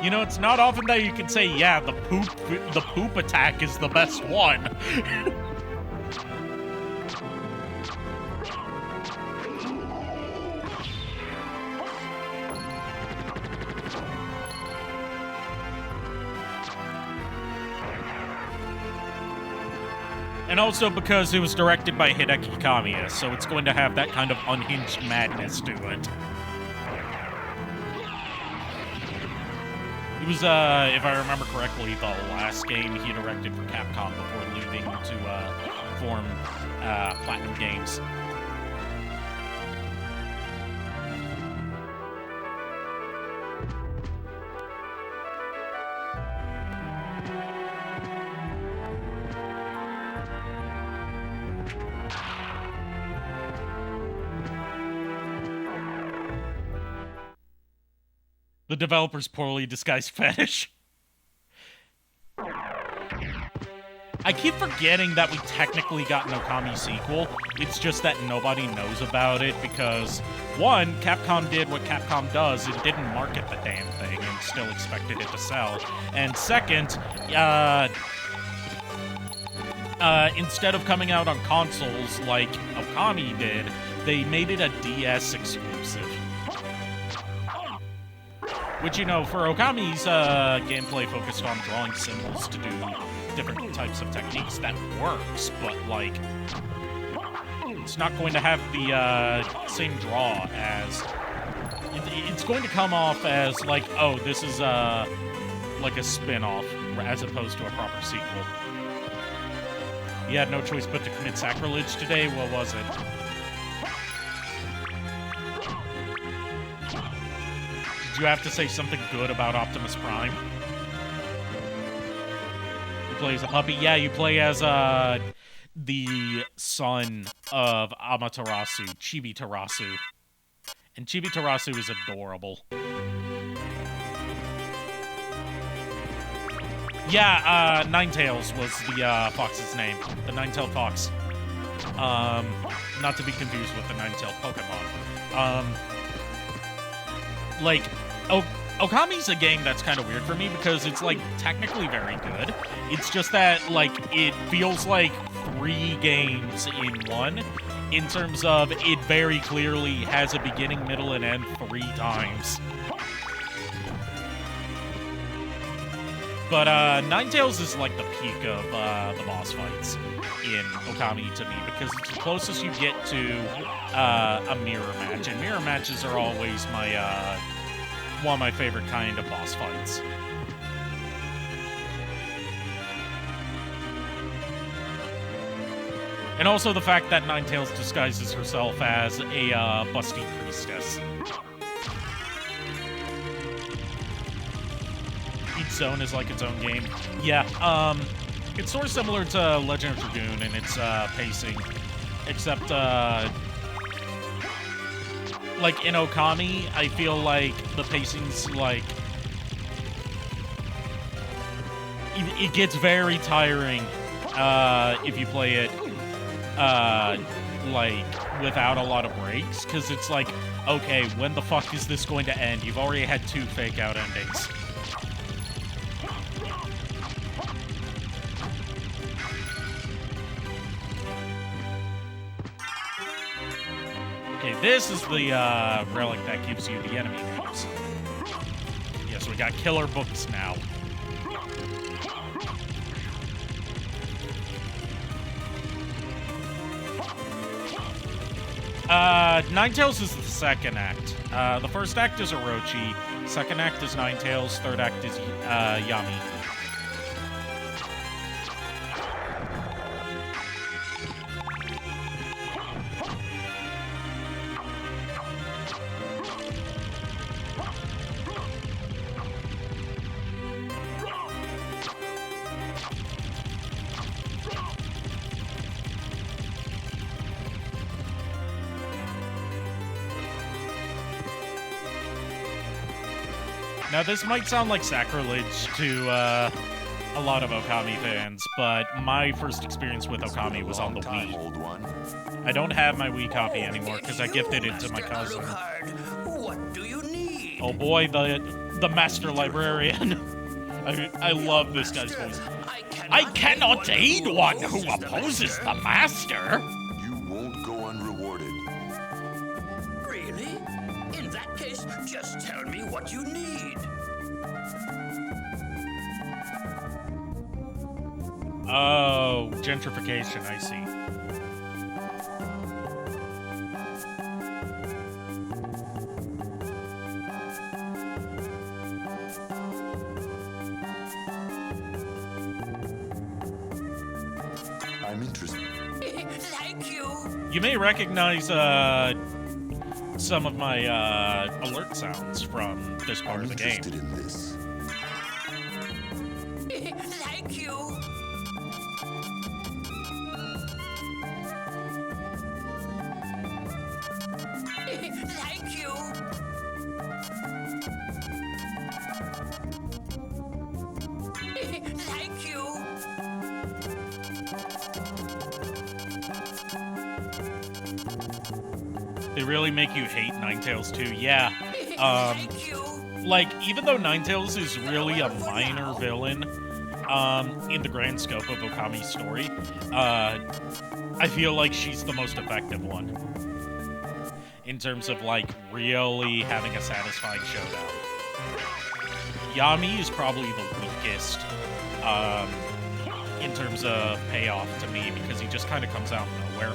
You know, it's not often that you can say, yeah, the poop attack is the best one. And also because it was directed by Hideki Kamiya, so it's going to have that kind of unhinged madness to it. It was, if I remember correctly, the last game he directed for Capcom before leaving to form Platinum Games. The developer's poorly disguised fetish. I keep forgetting that we technically got an Okami sequel. It's just that nobody knows about it because, one, Capcom did what Capcom does and didn't market the damn thing and still expected it to sell. And second, instead of coming out on consoles like Okami did, they made it a DS exclusive. Which, you know, for Okami's gameplay focused on drawing symbols to do different types of techniques, that works, but, like, it's not going to have the same draw as... It's going to come off as, like, oh, this is, like a spin-off, as opposed to a proper sequel. You had no choice but to commit sacrilege today? What was it? Did you have to say something good about Optimus Prime? You play as a puppy? Yeah, you play as the son of Amaterasu, Chibi-Terasu. And Chibi-Terasu is adorable. Yeah, Ninetales was the fox's name. The Nine-Tailed Fox. Not to be confused with the Nine-Tailed Pokemon. Like, Okami's a game that's kind of weird for me because it's, like, technically very good. It's just that, like, it feels like 3 games in one in terms of it very clearly has a beginning, middle, and end 3 times. But Ninetales is like the peak of the boss fights in Okami to me, because it's the closest you get to a mirror match, and mirror matches are always my one of my favorite kind of boss fights. And also the fact that Ninetales disguises herself as a busty priestess. Each zone is like its own game. Yeah, it's sort of similar to Legend of Dragoon in its pacing, except like in Okami, I feel like the pacing's like it gets very tiring if you play it like without a lot of breaks, because it's like, okay, when the fuck is this going to end? You've already had 2 fake out endings. Okay, this is the relic that gives you the enemy names. Yes, we got killer books now. Ninetales is the second act. The first act is Orochi, second act is Ninetales, third act is Yami. Now, this might sound like sacrilege to a lot of Okami fans, but my first experience with Okami was on the Wii. I don't have my Wii copy anymore because I gifted it to my cousin. What do you need? Oh boy, the Master Librarian. I love this guy's voice. I cannot aid one who opposes the master. You won't go unrewarded. Really? In that case, just tell me what you need. Oh, gentrification, I see. I'm interested. Thank you. You may recognize some of my alert sounds from this part I'm of the game. interested in this. Thank you. Thank you. Thank you. They really make you hate Ninetales too. Yeah. Thank you. Like, even though Ninetales is really a minor villain in the grand scope of Okami's story, I feel like she's the most effective one in terms of, like, really having a satisfying showdown. Yami is probably the weakest in terms of payoff to me, because he just kind of comes out of nowhere.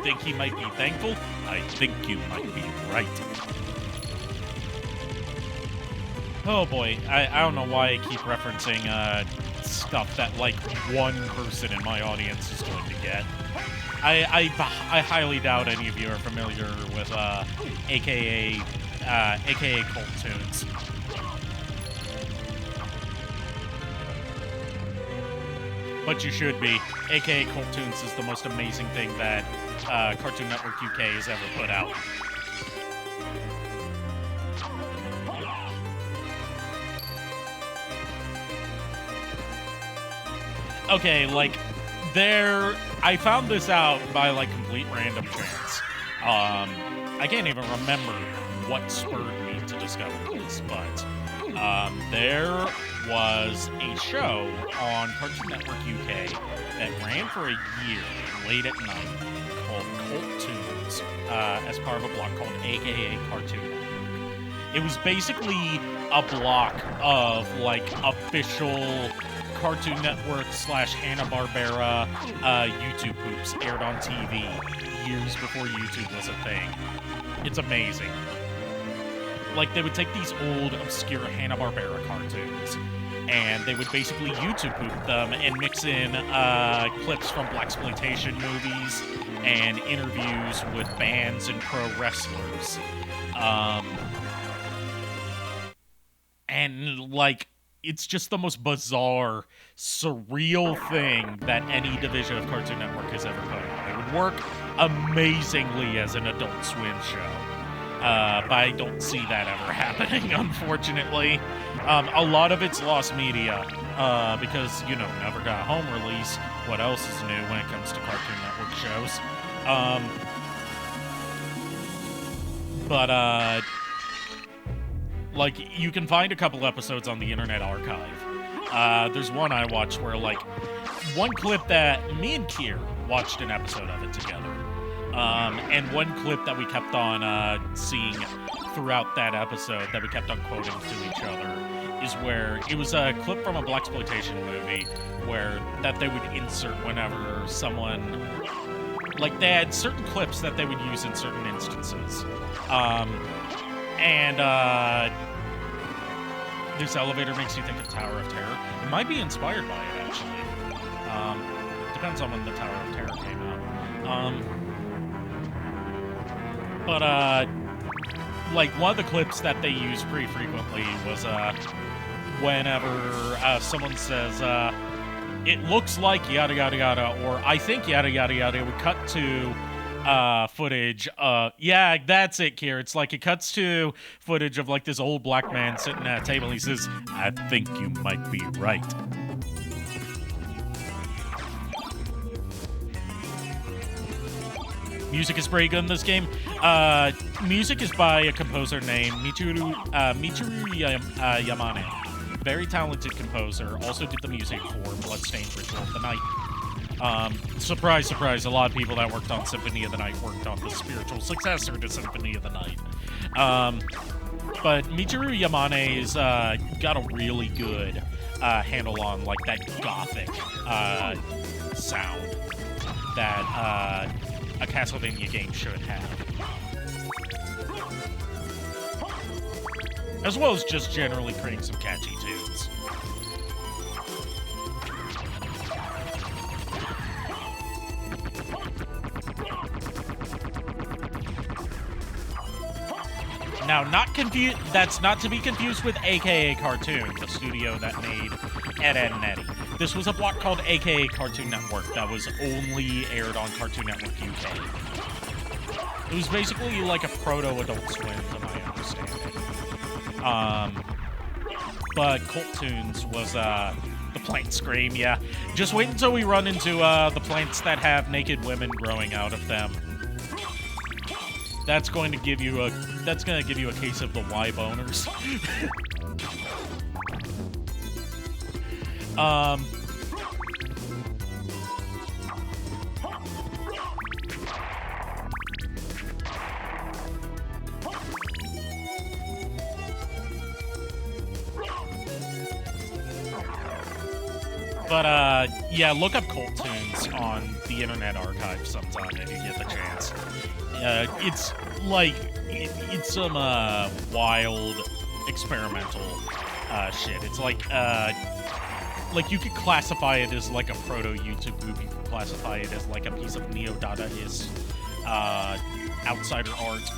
Think he might be thankful? I think you might be right. Oh boy, I don't know why I keep referencing stuff that like one person in my audience is going to get. I highly doubt any of you are familiar with AKA Cult Tunes. But you should be. AKA Cult Tunes is the most amazing thing that Cartoon Network UK has ever put out. Okay, like, I found this out by, like, complete random chance. I can't even remember what spurred me to discover this, but there was a show on Cartoon Network UK that ran for a year, late at night, called Cult Tunes, as part of a block called AKA Cartoon Network. It was basically a block of, like, official Cartoon Network / Hanna-Barbera YouTube poops aired on TV years before YouTube was a thing. It's amazing. Like, they would take these old, obscure Hanna-Barbera cartoons, and they would basically YouTube poop them and mix in clips from blaxploitation movies and interviews with bands and pro wrestlers. And, like, it's just the most bizarre, surreal thing that any division of Cartoon Network has ever put on. It would work amazingly as an Adult Swim show. But I don't see that ever happening, unfortunately. A lot of it's lost media, because, you know, never got a home release. What else is new when it comes to Cartoon Network shows? Like, you can find a couple episodes on the Internet Archive. There's one I watched where, like, one clip that me and Kier watched an episode of it together. And one clip that we kept on seeing throughout that episode that we kept on quoting to each other is where it was a clip from a blaxploitation movie where that they would insert whenever someone, like, they had certain clips that they would use in certain instances. This elevator makes you think of Tower of Terror. It might be inspired by it, actually. Depends on when the Tower of Terror came out. Like, one of the clips that they use pretty frequently was, whenever, someone says, it looks like yada yada yada, or I think yada yada yada, it would cut to, footage, yeah, that's it, Kier. It's like, it cuts to footage of, like, this old black man sitting at a table, and he says, I think you might be right. Music is pretty good in this game. Music is by a composer named Michiru Yamane. Very talented composer. Also did the music for Bloodstained Ritual of the Night. Surprise, surprise, a lot of people that worked on Symphony of the Night worked on the spiritual successor to Symphony of the Night. But Michiru Yamane's got a really good handle on, like, that gothic sound that a Castlevania game should have. As well as just generally creating some catchy tunes. Now, that's not to be confused with AKA Cartoon, the studio that made Ed, Edd n Eddy. This was a block called AKA Cartoon Network that was only aired on Cartoon Network UK. It was basically like a proto-Adult Swim, to my understanding. But Cult Tunes was, the plant scream, yeah. Just wait until we run into, the plants that have naked women growing out of them. That's going to give you a case of the Y boners. Yeah, look up Cult Tunes on the Internet Archive sometime if you get the chance. It's like, it's some, wild, experimental, shit. It's like you could classify it as like a proto-YouTube group. You could classify it as like a piece of neo-Dadaist, outsider art.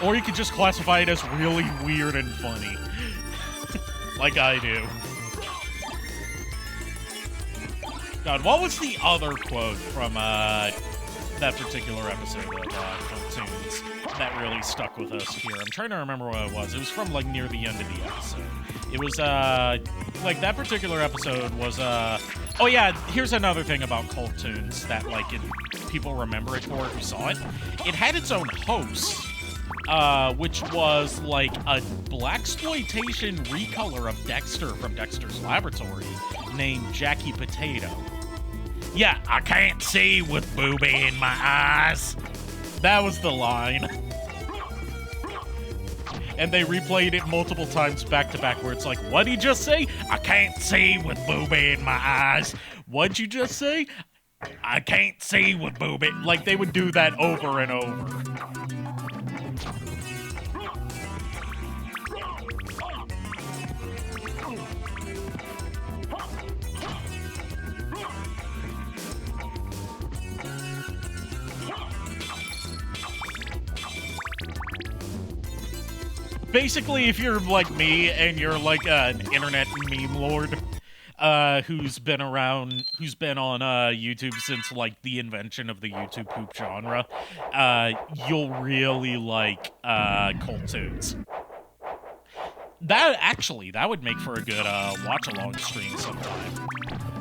Or you could just classify it as really weird and funny. Like I do. God, what was the other quote from, that particular episode of Cult Tunes that really stuck with us here? I'm trying to remember what it was. It was from, like, near the end of the episode. It was, like, that particular episode was, Oh yeah, here's another thing about Cartoons that, like, people remember it for who saw it. It had its own host, which was, like, a blaxploitation recolor of Dexter from Dexter's Laboratory named Jackie Potato. Yeah, I can't see with booby in my eyes. That was the line. And they replayed it multiple times back to back where it's like, what'd he just say? I can't see with booby in my eyes. What'd you just say? I can't see with booby. Like, they would do that over and over. Basically, if you're like me and you're like an internet meme lord, who's been on YouTube since like the invention of the YouTube poop genre, you'll really like Cartoons. That would make for a good watch-along stream sometime,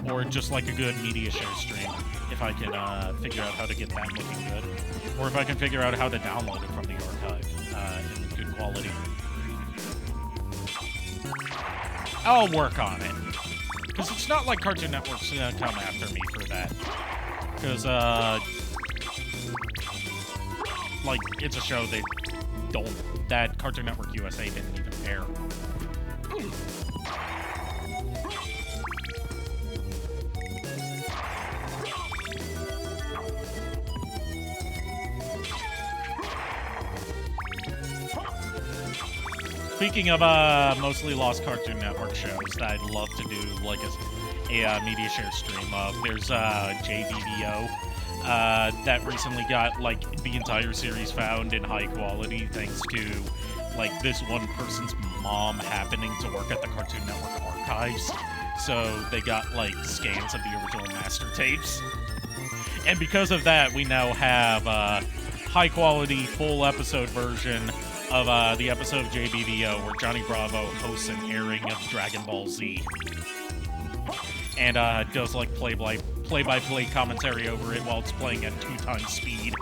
or just like a good media share stream if I can figure out how to get that looking good, or if I can figure out how to download it from the archive in good quality. I'll work on it. Because it's not like Cartoon Network's gonna come after me for that. Because, like, it's a show that Cartoon Network USA didn't even air. Speaking of mostly lost Cartoon Network shows that I'd love to do like a media share stream of, there's JVVO that recently got like the entire series found in high quality thanks to like this one person's mom happening to work at the Cartoon Network archives. So they got like scans of the original master tapes. And because of that, we now have high quality full episode version of the episode of JBVO where Johnny Bravo hosts an airing of Dragon Ball Z. And does like play-by-play commentary over it while it's playing at 2 times speed.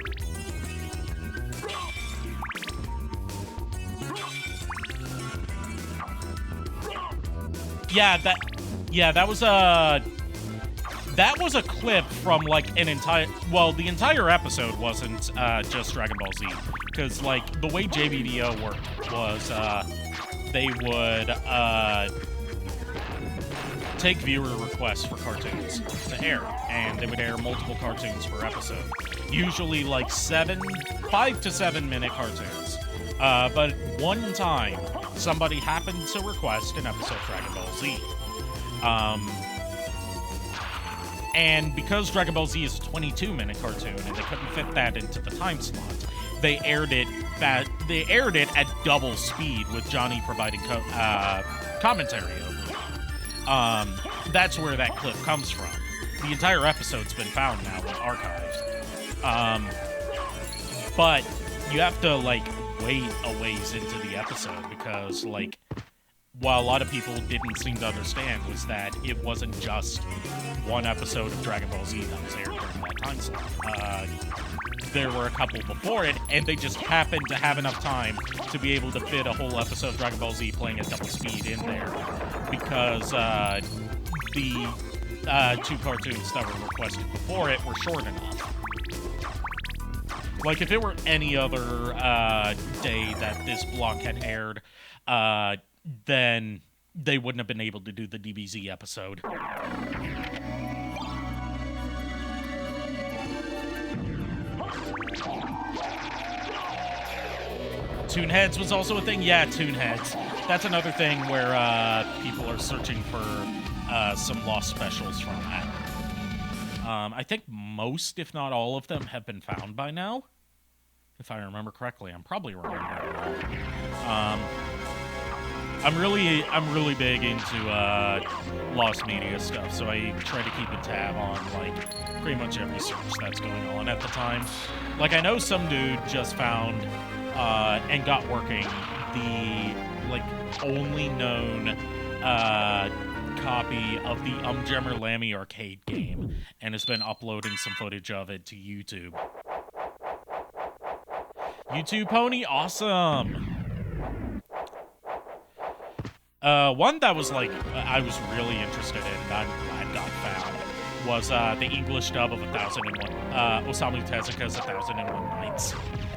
That was a clip from like an entire, well, the entire episode wasn't just Dragon Ball Z, because like the way JBVO worked was they would take viewer requests for cartoons to air, and they would air multiple cartoons per episode, usually like 5 to 7 minute cartoons. But one time, somebody happened to request an episode of Dragon Ball Z. And because Dragon Ball Z is a 22-minute cartoon and they couldn't fit that into the time slot, they aired it at double speed with Johnny providing commentary over it. That's where that clip comes from. The entire episode's been found now in archives. But you have to, like, wait a ways into the episode because, like, while a lot of people didn't seem to understand was that it wasn't just one episode of Dragon Ball Z that was aired during that time slot. There were a couple before it, and they just happened to have enough time to be able to fit a whole episode of Dragon Ball Z playing at double speed in there, because the 2 cartoons that were requested before it were short enough. Like, if it were any other day that this block had aired, then they wouldn't have been able to do the DBZ episode. Toonheads was also a thing? Yeah, Toonheads. That's another thing where people are searching for some lost specials from that. I think most, if not all of them, have been found by now. If I remember correctly. I'm probably wrong. I'm really big into lost media stuff, so I try to keep a tab on like pretty much every search that's going on at the time. Like, I know some dude just found and got working the like only known copy of the Jammer Lammy arcade game and has been uploading some footage of it to YouTube. YouTube Pony, awesome! One that was like, I was really interested in, and I'm glad got found, was the English dub of Osamu Tezuka's 1001 Nights.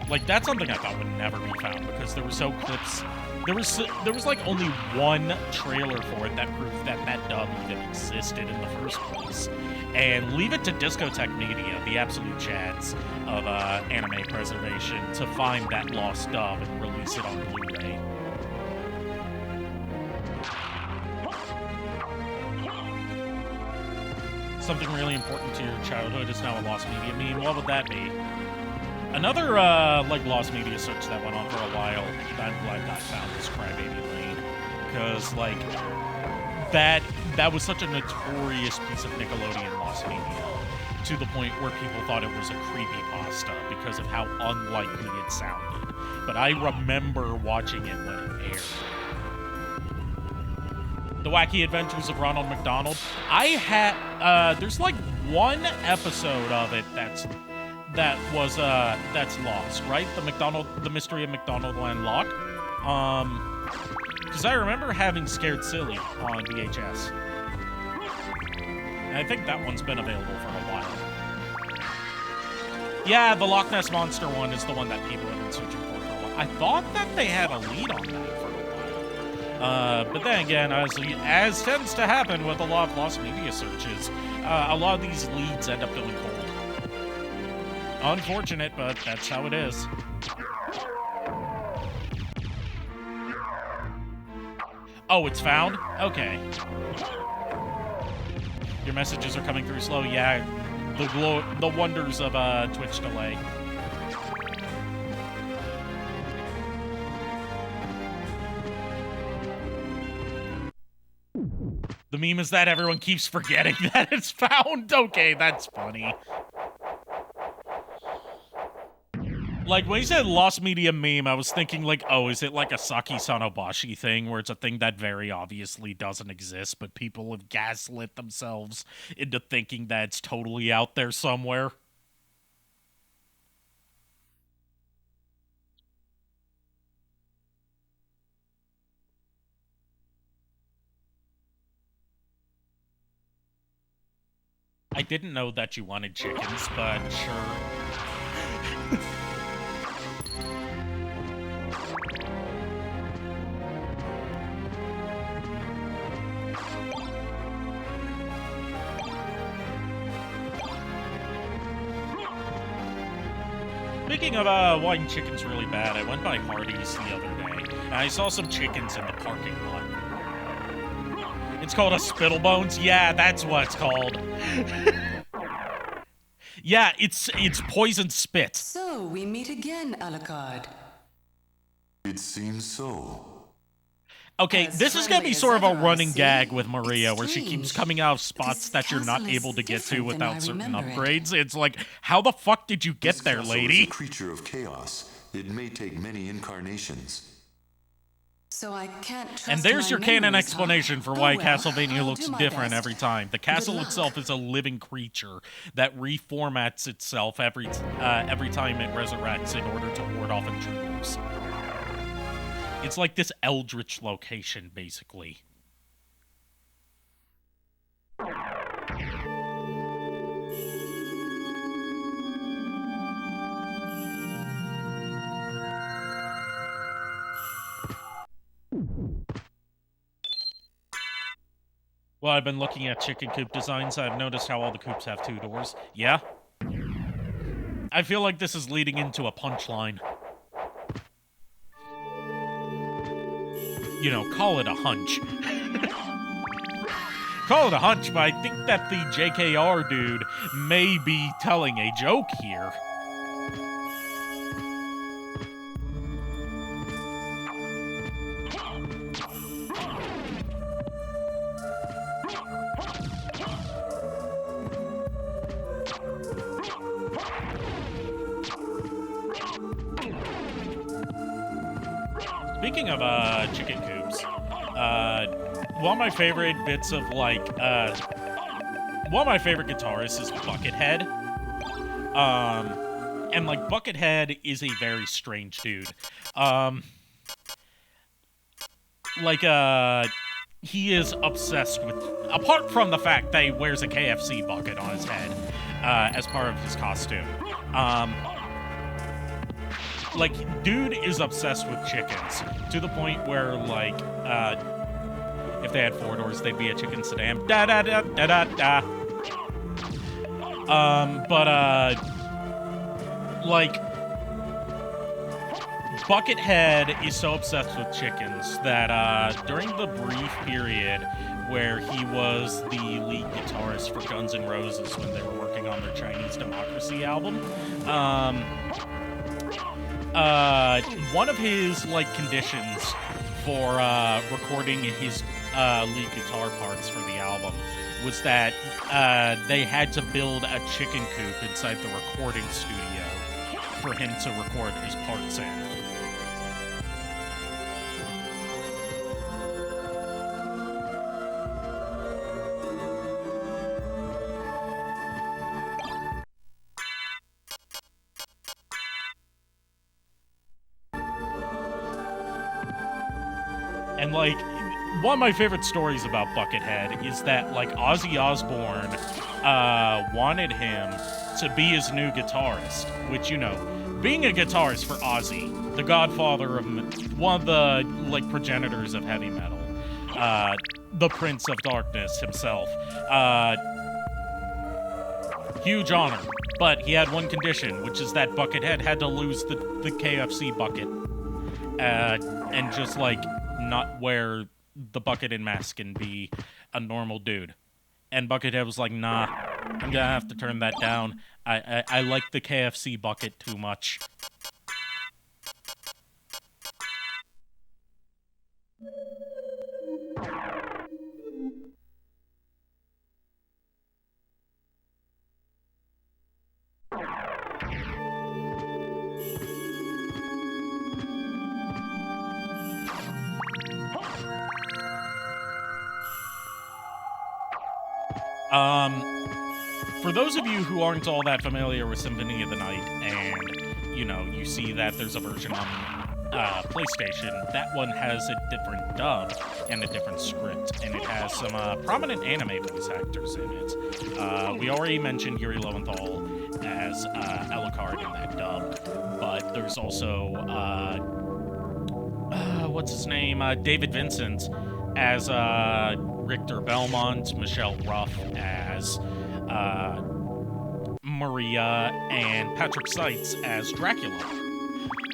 Like, that's something I thought would never be found, because there were clips. There was like only one trailer for it that proved that dub even existed in the first place. And leave it to Discotheque Media, the absolute chads of anime preservation, to find that lost dub and release it on Blu-ray. Something really important to your childhood is now a lost media meme. What would that be? Another, like, lost media search that went on for a while that I'm glad got found is Crybaby Lane. Because, like, that was such a notorious piece of Nickelodeon lost media, to the point where people thought it was a creepypasta because of how unlikely it sounded. But I remember watching it when it aired. The Wacky Adventures of Ronald McDonald. There's like one episode of it that's lost, right? The Mystery of McDonaldland Lock. Because I remember having Scared Silly on VHS. And I think that one's been available for a while. Yeah, the Loch Ness Monster one is the one that people have been searching for a while. I thought that they had a lead on that for a while. But then again, as tends to happen with a lot of lost media searches, a lot of these leads end up going cold. Unfortunate, but that's how it is. Oh, it's found? Okay. Your messages are coming through slow. Yeah, the wonders of Twitch delay. The meme is that everyone keeps forgetting that it's found. Okay, that's funny. Like, when you said lost media meme, I was thinking, like, oh, is it like a Saki Sanobashi thing, where it's a thing that very obviously doesn't exist, but people have gaslit themselves into thinking that it's totally out there somewhere? I didn't know that you wanted chickens, but sure. Speaking of wanting chickens really bad, I went by Hardee's the other day, and I saw some chickens in the parking lot. It's called a Spittlebones? Yeah, that's what it's called. Yeah, it's poison spit. So, we meet again, Alucard. It seems so. Okay, this is going to be sort of a running gag with Maria, where she keeps coming out of spots that you're not able to get to without certain upgrades. It's like, how the fuck did you get there, lady? This castle is a creature of chaos. It may take many incarnations. So I can't trust And there's my your canon memories, explanation for huh? why Oh, well, Castlevania I'll looks do my different best. every time. The castle luck. itself is a living creature that reformats itself every time it resurrects in order to ward off intruders. It's like this eldritch location, basically. Well, I've been looking at chicken coop designs. I've noticed how all the coops have 2 doors. Yeah? I feel like this is leading into a punchline. You know, call it a hunch. Call it a hunch, but I think that the JKR dude may be telling a joke here. Speaking of chicken coops, one of my favorite bits of, like, one of my favorite guitarists is Buckethead. And, like, Buckethead is a very strange dude. He is obsessed with, apart from the fact that he wears a KFC bucket on his head, as part of his costume. Like, dude is obsessed with chickens, to the point where, like, if they had 4 doors, they'd be a chicken sedan. Da-da-da-da-da-da. Like, Buckethead is so obsessed with chickens that, during the brief period where he was the lead guitarist for Guns N' Roses when they were working on their Chinese Democracy album, one of his, like, conditions for, recording his, lead guitar parts for the album was that, they had to build a chicken coop inside the recording studio for him to record his parts in. And, like, one of my favorite stories about Buckethead is that, like, Ozzy Osbourne wanted him to be his new guitarist, which, you know, being a guitarist for Ozzy, the godfather of one of the, like, progenitors of heavy metal, the Prince of Darkness himself, huge honor. But he had one condition, which is that Buckethead had to lose the KFC bucket, and just, like, not wear the bucket and mask and be a normal dude. And Buckethead was like, nah, I'm gonna have to turn that down. I like the KFC bucket too much. For those of you who aren't all that familiar with Symphony of the Night, and, you know, you see that there's a version on PlayStation, that one has a different dub and a different script, and it has some prominent anime voice actors in it. We already mentioned Yuri Lowenthal as Alucard in that dub, but there's also, what's his name? David Vincent as Richter Belmont, Michelle Ruff as Maria, and Patrick Seitz as Dracula.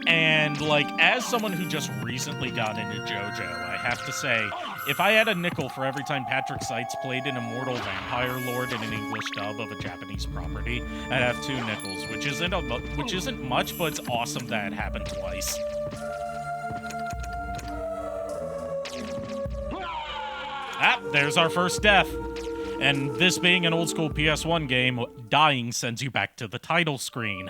And, like, as someone who just recently got into JoJo, I have to say, if I had a nickel for every time Patrick Seitz played an immortal vampire lord in an English dub of a Japanese property, I'd have 2 nickels, which isn't much, but it's awesome that it happened twice. Ah, there's our first death. And this being an old school PS1 game, dying sends you back to the title screen.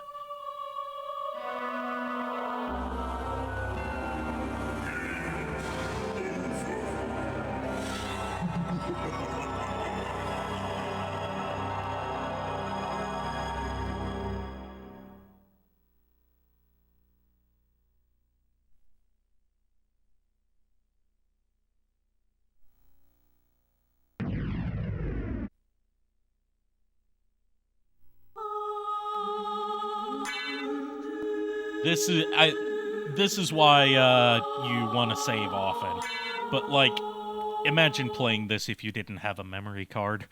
This is why you want to save often. But, like, imagine playing this if you didn't have a memory card.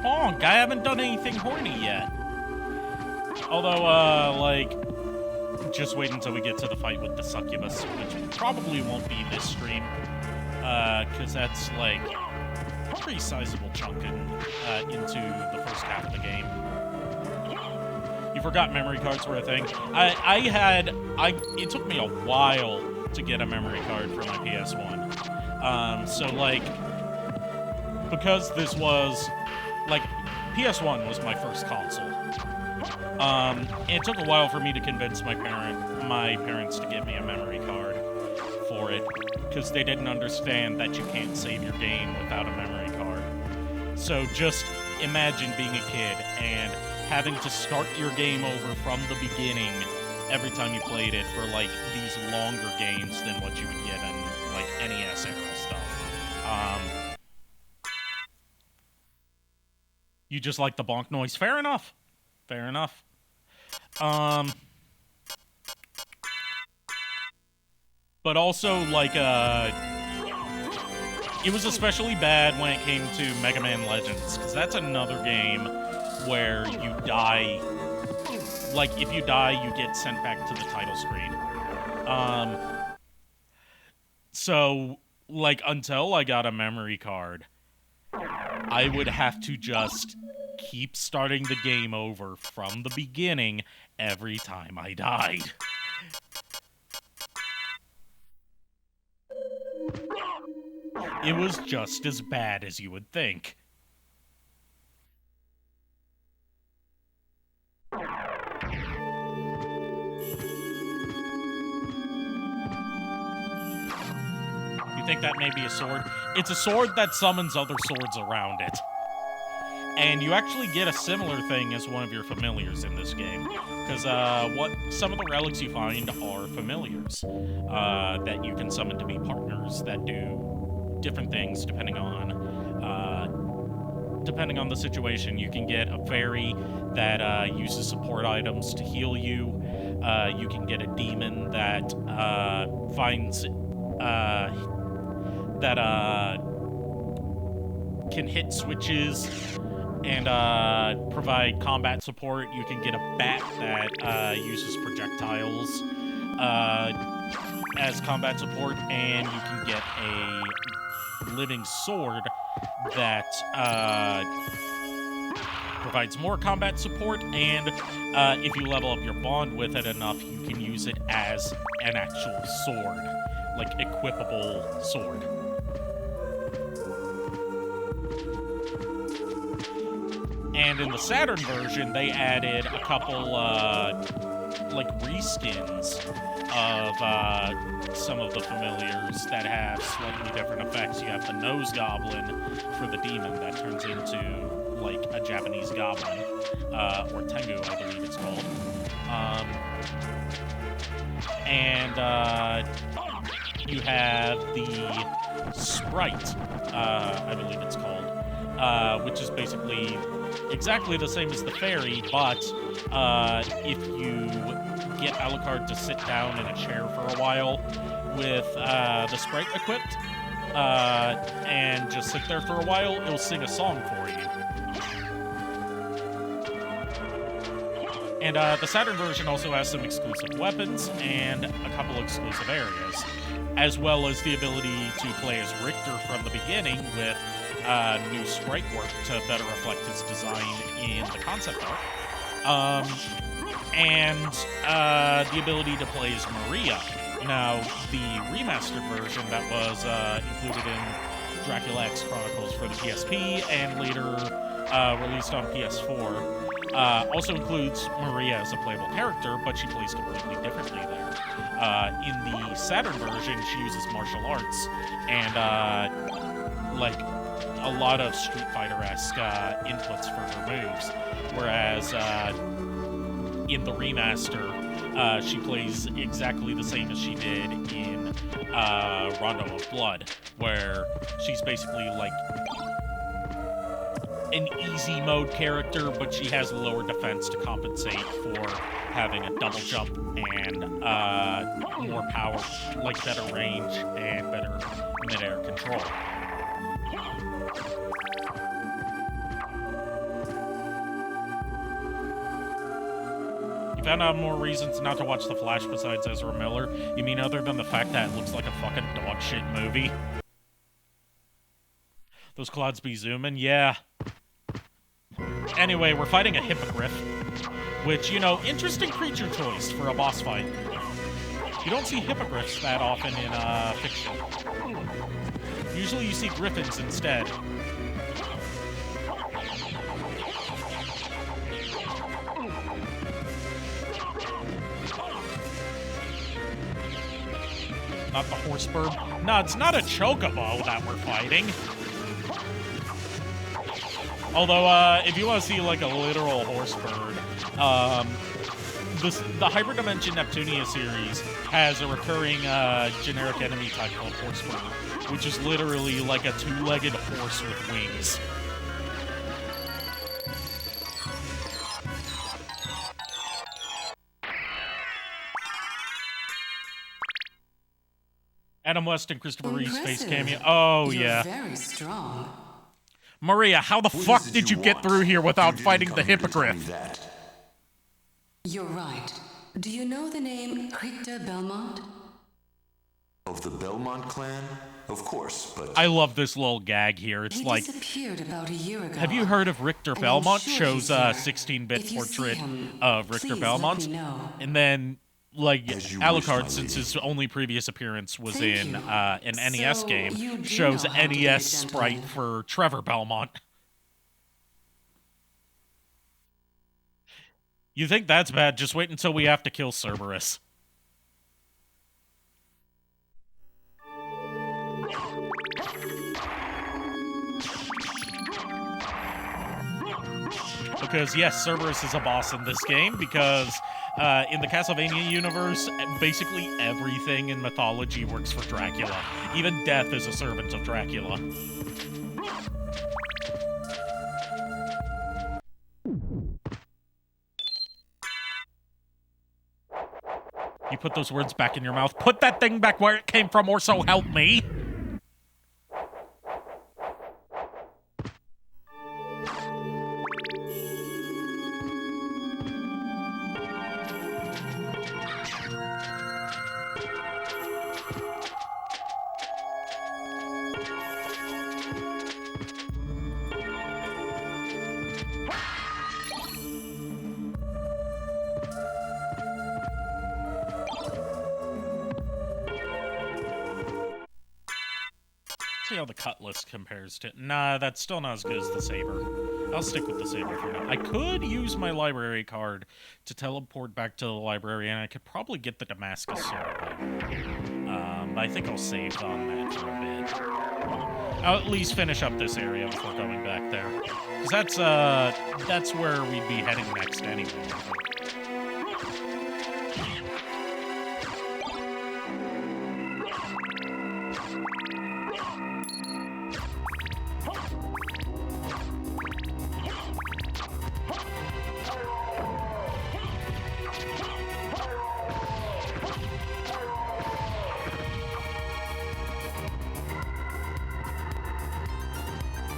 honk. I haven't done anything horny yet. Although, like, just wait until we get to the fight with the succubus, which probably won't be this stream, because that's, like, a pretty sizable chunk into the first half of the game. You forgot memory cards were a thing. It took me a while to get a memory card for my PS1. So, like, because this was, like, PS1 was my first console. It took a while for me to convince my parents to get me a memory card for it, because they didn't understand that you can't save your game without a memory card. So just imagine being a kid and having to start your game over from the beginning every time you played it for, like, these longer games than what you would get in, like, NES era stuff. You just like the bonk noise. Fair enough. Fair enough. But also, like, it was especially bad when it came to Mega Man Legends, because that's another game where you die. Like, if you die, you get sent back to the title screen. So, like, until I got a memory card, I would have to just keep starting the game over from the beginning every time I died. It was just as bad as you would think. You think that may be a sword? It's a sword that summons other swords around it. And you actually get a similar thing as one of your familiars in this game. Because some of the relics you find are familiars that you can summon to be partners that do different things depending on the situation. You can get a fairy that uses support items to heal you. You can get a demon that can hit switches and provide combat support. You can get a bat that uses projectiles as combat support, and you can get a living sword that provides more combat support, and if you level up your bond with it enough, you can use it as an actual sword, like equipable sword. And in the Saturn version, they added a couple, like, reskins of some of the familiars that have slightly different effects. You have the nose goblin for the demon that turns into, like, a Japanese goblin, or Tengu, I believe it's called. And you have the Sprite, I believe it's called, which is basically exactly the same as the fairy, but if you get Alucard to sit down in a chair for a while with the Sprite equipped and just sit there for a while, it'll sing a song for you. And the Saturn version also has some exclusive weapons and a couple exclusive areas, as well as the ability to play as Richter from the beginning with new sprite work to better reflect his design in the concept art. And the ability to play as Maria. Now, the remastered version that was included in Dracula X Chronicles for the PSP and later released on PS4 also includes Maria as a playable character, but she plays completely differently there. In the Saturn version, she uses martial arts and, like, a lot of Street Fighter-esque inputs for her moves, whereas in the remaster, she plays exactly the same as she did in Rondo of Blood, where she's basically like an easy mode character, but she has lower defense to compensate for having a double jump and more power, like better range and better mid-air control. Found out more reasons not to watch The Flash besides Ezra Miller. You mean other than the fact that it looks like a fucking dog shit movie? Those clouds be zooming? Yeah. Anyway, we're fighting a hippogriff, which, you know, interesting creature choice for a boss fight. You don't see hippogriffs that often in fiction. Usually you see griffins instead. Not the horse bird. No, it's not a chocobo that we're fighting. Although, if you want to see, like, a literal horse bird, the Hyperdimension Neptunia series has a recurring generic enemy type called horse bird, which is literally like a two-legged horse with wings. Adam West and Christopher Reeve's face cameo. Oh, yeah. Very strong. Maria, how the fuck did you get through here without fighting the hippogriff? You're right. Do you know the name Richter Belmont? Of the Belmont clan? Of course, but... I love this little gag here. It's he like... disappeared about a year ago. Have you heard of Richter And Belmont? I'm sure Shows he's a here. 16-bit If you see portrait him, of Richter please Belmont. let me know. And then, like, As you wish, Alucard, my since lady. his only previous appearance was Thank in you. an NES So game, you do shows know how to be a NES sprite gentleman. for Trevor Belmont. You think that's bad? Just wait until we have to kill Cerberus. Because, yes, Cerberus is a boss in this game, because in the Castlevania universe, basically everything in mythology works for Dracula. Even death is a servant of Dracula. You put those words back in your mouth. Put that thing back where it came from, or so help me! See how the cutlass compares to... Nah, that's still not as good as the saber. I'll stick with the saber for now. I could use my library card to teleport back to the library, and I could probably get the Damascus sword. But I think I'll save on that for a bit. I'll at least finish up this area before going back there. Because that's where we'd be heading next anyway.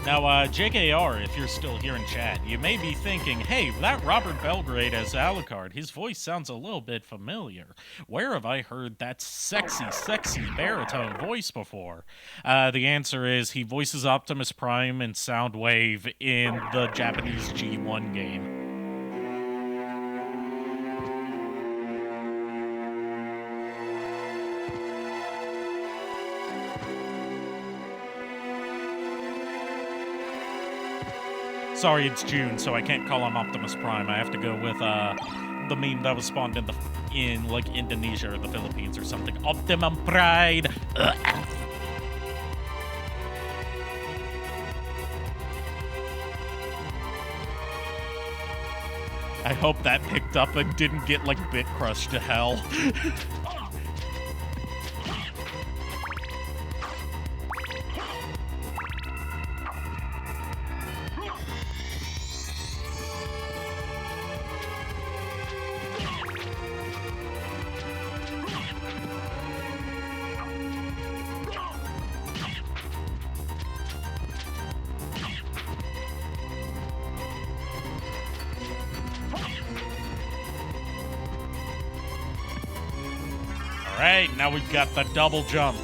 Now, JKR, if you're still here in chat, you may be thinking, hey, that Robert Belgrade as Alucard, his voice sounds a little bit familiar. Where have I heard that sexy, sexy baritone voice before? The answer is he voices Optimus Prime and Soundwave in the Japanese G1 game. Sorry, it's June, so I can't call him Optimus Prime. I have to go with the meme that was spawned in like Indonesia or the Philippines or something. Optimum Pride. I hope that picked up and didn't get like bit crushed to hell. Alright, now we've got the double jump.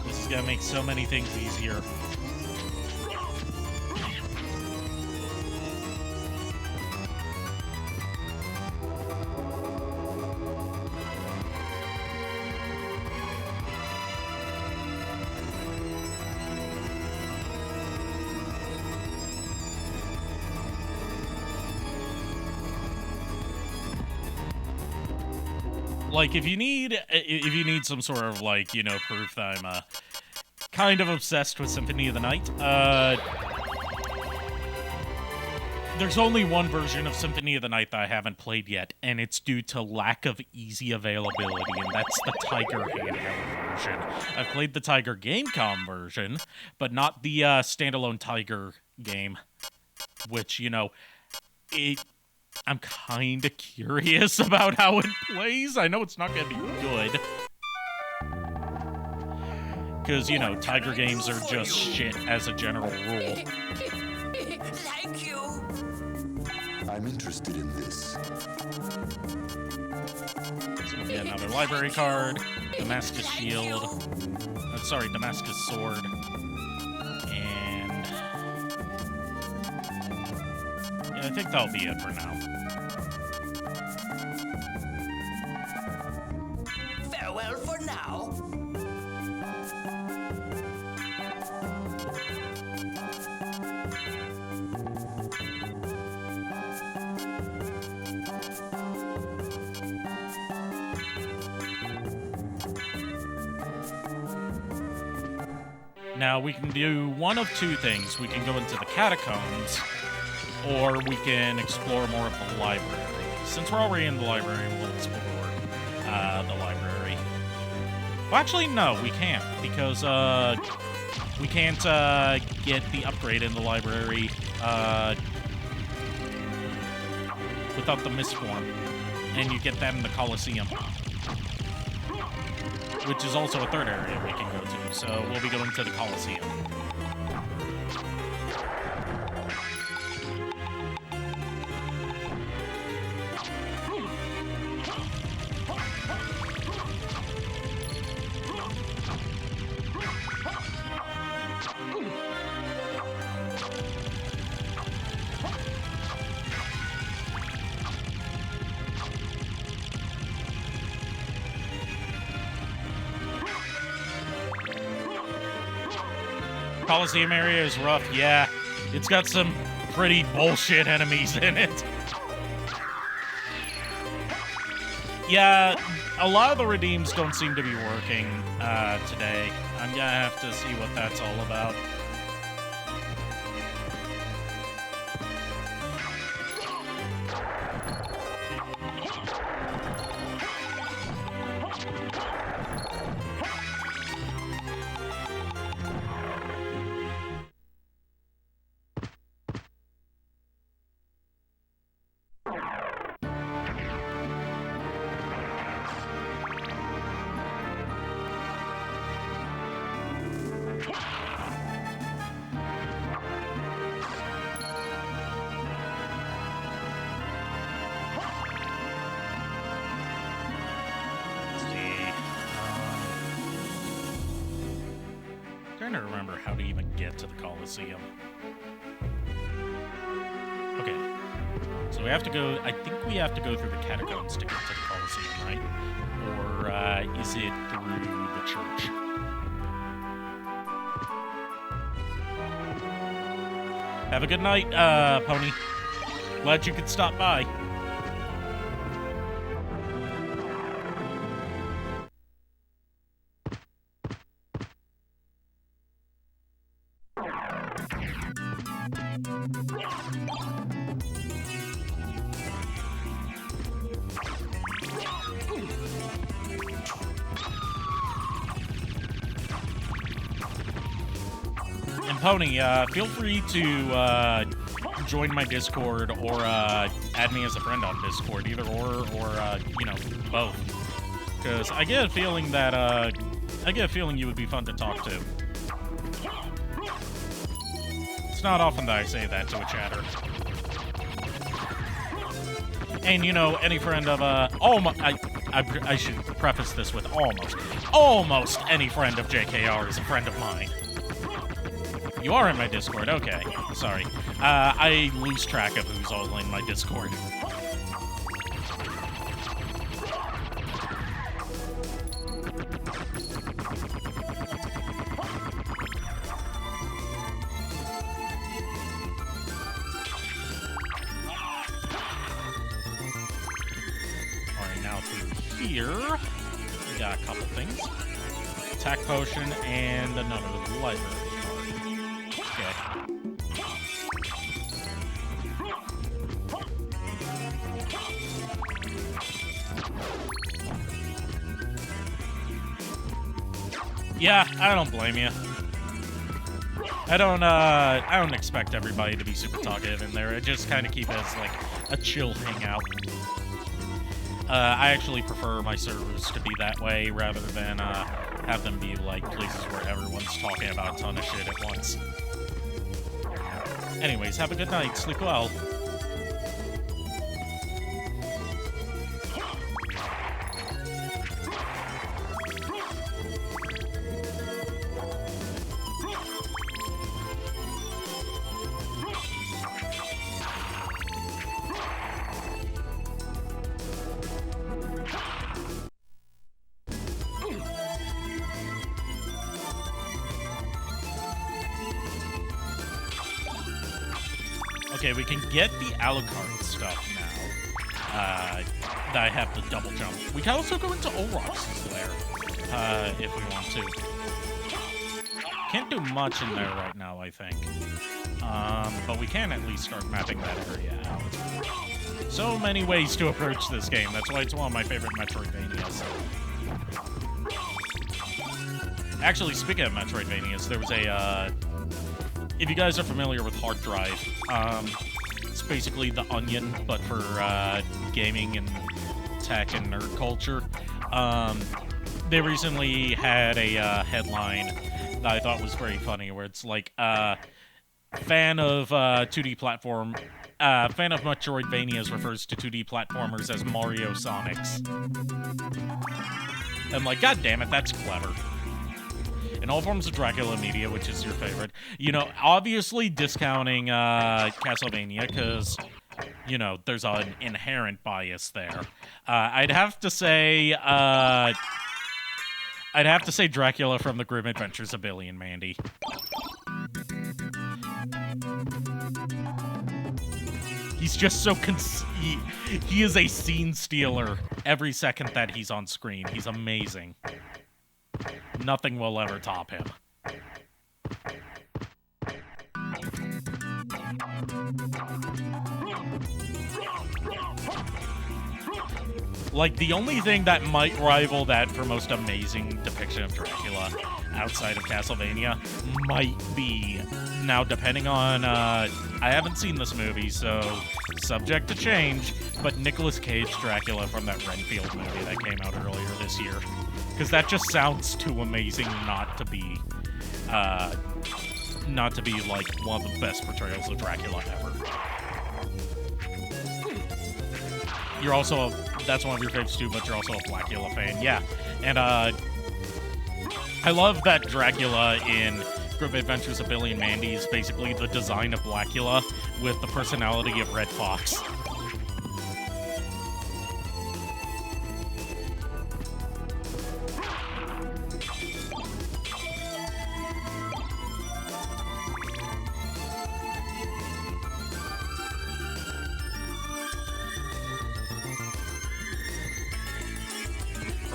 This is gonna make so many things easier. Like, if you need some sort of, like, you know, proof that I'm, kind of obsessed with Symphony of the Night, there's only one version of Symphony of the Night that I haven't played yet, and it's due to lack of easy availability, and that's the Tiger handheld version. I've played the Tiger Gamecom version, but not the, standalone Tiger game, which, you know, I'm kind of curious about how it plays. I know it's not going to be good. Because, you know, Tiger games are just shit as a general rule. Thank you. I'm interested in this. So we get another library card, Damascus Shield. Sorry, Damascus Sword. And yeah, I think that'll be it for now. Farewell for now. Now, we can do one of two things. We can go into the catacombs, or we can explore more of the library. Since we're already in the library, we'll explore the library. Well, actually, no, we can't, because we can't get the upgrade in the library without the misform, and you get that in the Colosseum, which is also a third area we can go to. So we'll be going to the Colosseum. Coliseum area is rough, yeah. It's got some pretty bullshit enemies in it. Yeah, a lot of the redeems don't seem to be working today. I'm gonna have to see what that's all about. Trying to remember how to even get to the Colosseum. Okay. So we have to go, I think we have to go through the catacombs to get to the Colosseum, right? Or is it through the church? Have a good night, Pony. Glad you could stop by. And Pony, feel free to join my Discord or add me as a friend on Discord, either or you know, both. Because I get a feeling that you would be fun to talk to. It's not often that I say that to a chatter. And you know, any friend of oh my, I should preface this with almost any friend of JKR is a friend of mine. You are in my Discord, okay. Sorry. I lose track of who's all in my Discord. Here, we got a couple things. Attack potion and another library card. Okay. Yeah, I don't blame you. I don't expect everybody to be super talkative in there. I just kind of keep it as like a chill hangout. I actually prefer my servers to be that way rather than have them be like places where everyone's talking about a ton of shit at once. Anyways, have a good night. Sleep well. Okay, we can get the Alucard stuff now. That I have the double jump. We can also go into Olrox's lair, if we want to. Can't do much in there right now, I think. But we can at least start mapping that area out. So many ways to approach this game. That's why it's one of my favorite Metroidvanias. Actually, speaking of Metroidvanias, there was a, if you guys are familiar with Hard Drive, it's basically the Onion, but for gaming and tech and nerd culture. They recently had a headline that I thought was very funny, where it's like, fan of 2D platform, fan of Metroidvanias refers to 2D platformers as Mario Sonics. I'm like, god damn it, that's clever. In all forms of Dracula media, which is your favorite. You know, obviously discounting Castlevania, because, you know, there's an inherent bias there. I'd have to say Dracula from the Grim Adventures of Billy and Mandy. He's just so he is a scene stealer every second that he's on screen. He's amazing. Nothing will ever top him. Like, the only thing that might rival that for most amazing depiction of Dracula outside of Castlevania might be, now depending on, I haven't seen this movie, so subject to change, but Nicolas Cage Dracula from that Renfield movie that came out earlier this year. Because that just sounds too amazing not to be, like, one of the best portrayals of Dracula ever. You're also, that's one of your favorites too, but you're also a Blackula fan, yeah. And, I love that Dracula in Grim Adventures of Billy and Mandy is basically the design of Blackula with the personality of Red Fox.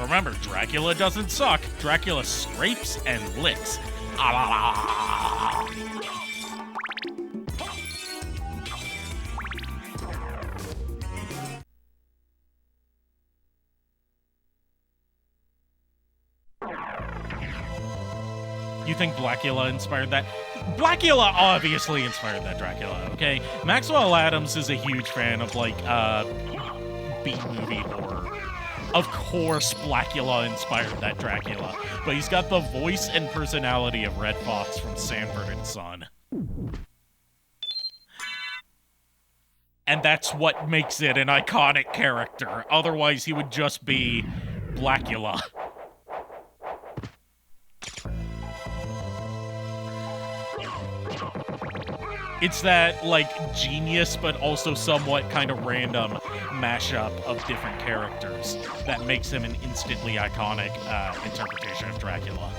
Remember, Dracula doesn't suck. Dracula scrapes and licks. Ah, la, la. You think Blackula inspired that? Blackula obviously inspired that Dracula, okay? Maxwell Adams is a huge fan of, like, B-movie horror. Of course, Blackula inspired that Dracula, but he's got the voice and personality of Red Fox from Sanford and Son. And that's what makes it an iconic character. Otherwise, he would just be Blackula. It's that, like, genius but also somewhat kind of random mashup of different characters that makes him an instantly iconic interpretation of Dracula.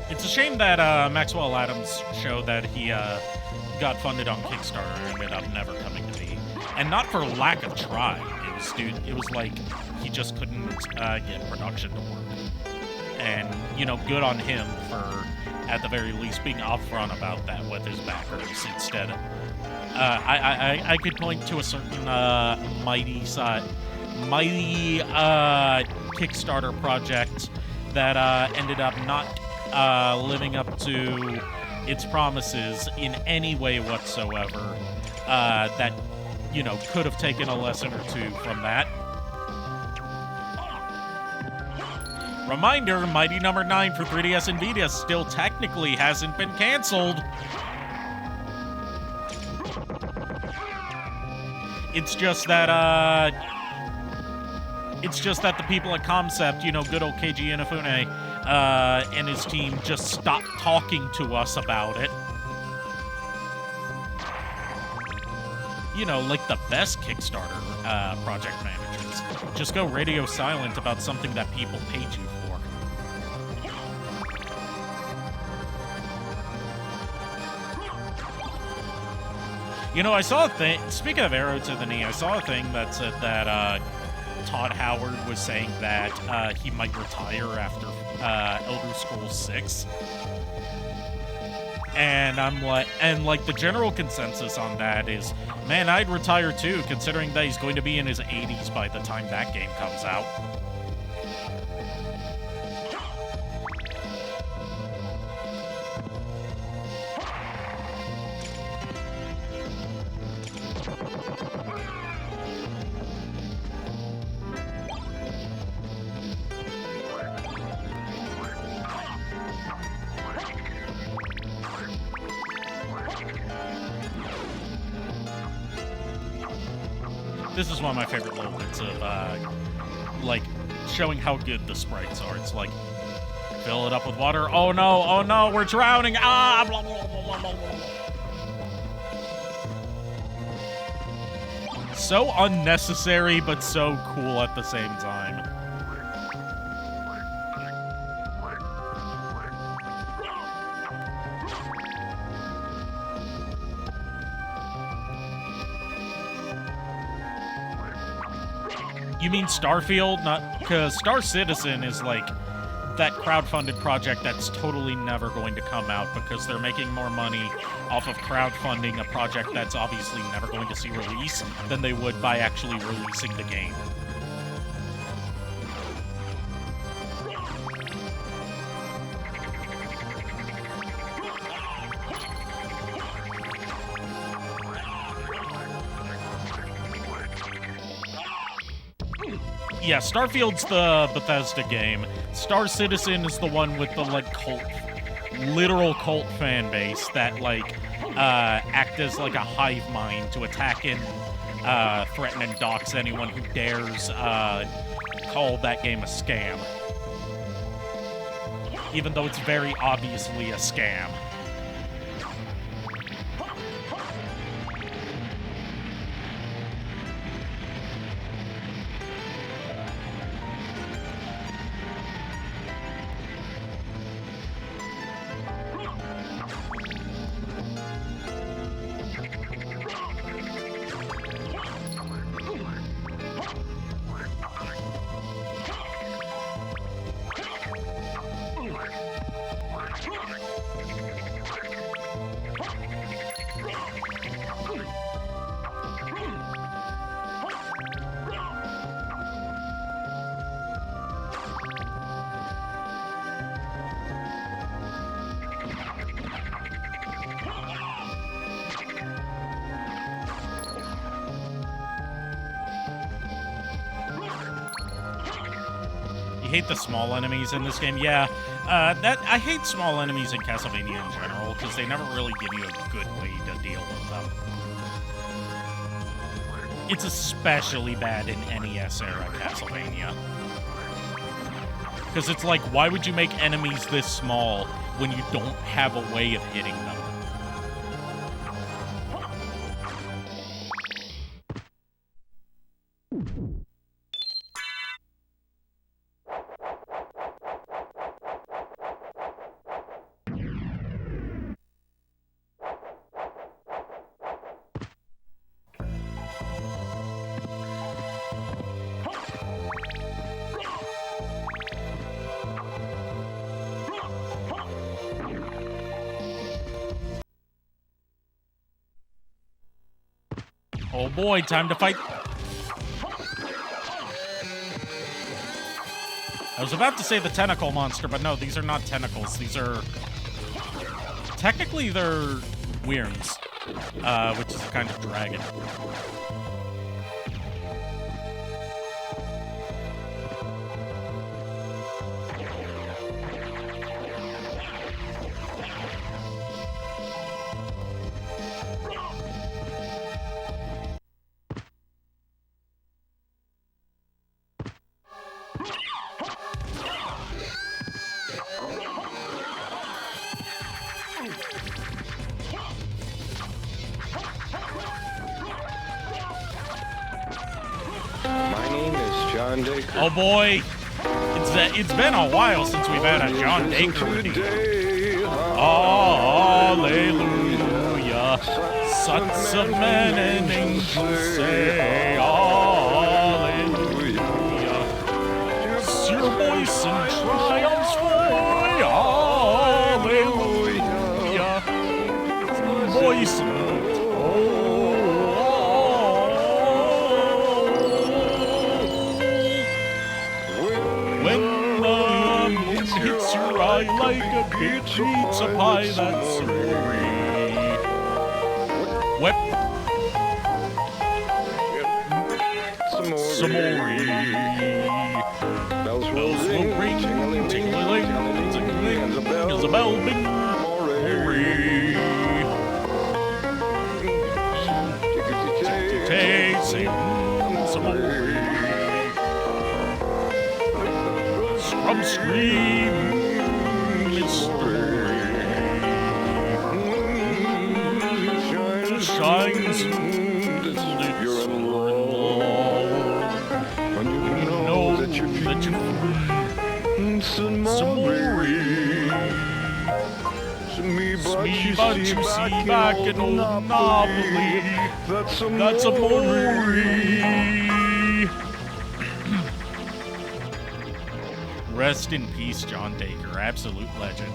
It's a shame that Maxwell Adams' show that he got funded on Kickstarter ended up never coming to be, and not for lack of trying. It was like he just couldn't get production to work. And good on him for at the very least being upfront about that with his backers. Instead, I could point to a certain mighty Kickstarter project that ended up not living up to its promises in any way whatsoever, that, could have taken a lesson or two from that. Reminder, Mighty Number 9 for 3DS and Vita still technically hasn't been canceled. It's just that, the people at Concept, good old Keiji Inafune, and his team just stopped talking to us about it. Like the best Kickstarter project managers. Just go radio silent about something that people paid you for. I saw a thing, speaking of Arrow to the Knee, I saw a thing that said that Todd Howard was saying that he might retire after Elder Scrolls 6. And the general consensus on that is, man, I'd retire too, considering that he's going to be in his 80s by the time that game comes out. This is one of my favorite little bits of, showing how good the sprites are. It's like, fill it up with water. Oh no, we're drowning. Ah, blah, blah, blah, blah, blah. So unnecessary, but so cool at the same time. You mean Starfield? Not because Star Citizen is like that crowdfunded project that's totally never going to come out because they're making more money off of crowdfunding a project that's obviously never going to see release than they would by actually releasing the game. Yeah, Starfield's the Bethesda game. Star Citizen is the one with the, literal cult fan base that, act as, a hive mind to attack and, threaten and dox anyone who dares, call that game a scam. Even though it's very obviously a scam. hate the small enemies in this game. Yeah, I hate small enemies in Castlevania in general because they never really give you a good way to deal with them. It's especially bad in NES era Castlevania. Because it's like, why would you make enemies this small when you don't have a way of hitting them? Oh boy, time to fight. I was about to say the tentacle monster, but no, these are not tentacles. These are... Technically, they're wyrms, which is a kind of dragon. Oh boy, it's been a while since we've had a John Dacre redeem. Hallelujah, sons of men and angels say hallelujah. It's your voice and triumphs boy, hallelujah. Voice and like a big pizza pie, that's Samori. Whip. Samori. Bells will ring, ting-a-ling, ting-a-ling, there's a bell, bing, Samori. Tay, sing, Samori. Scrub, scream. Shines your when you know that you're Samori. But you see back in old Napoli. That's Amori. Rest in peace, John Dacre, absolute legend.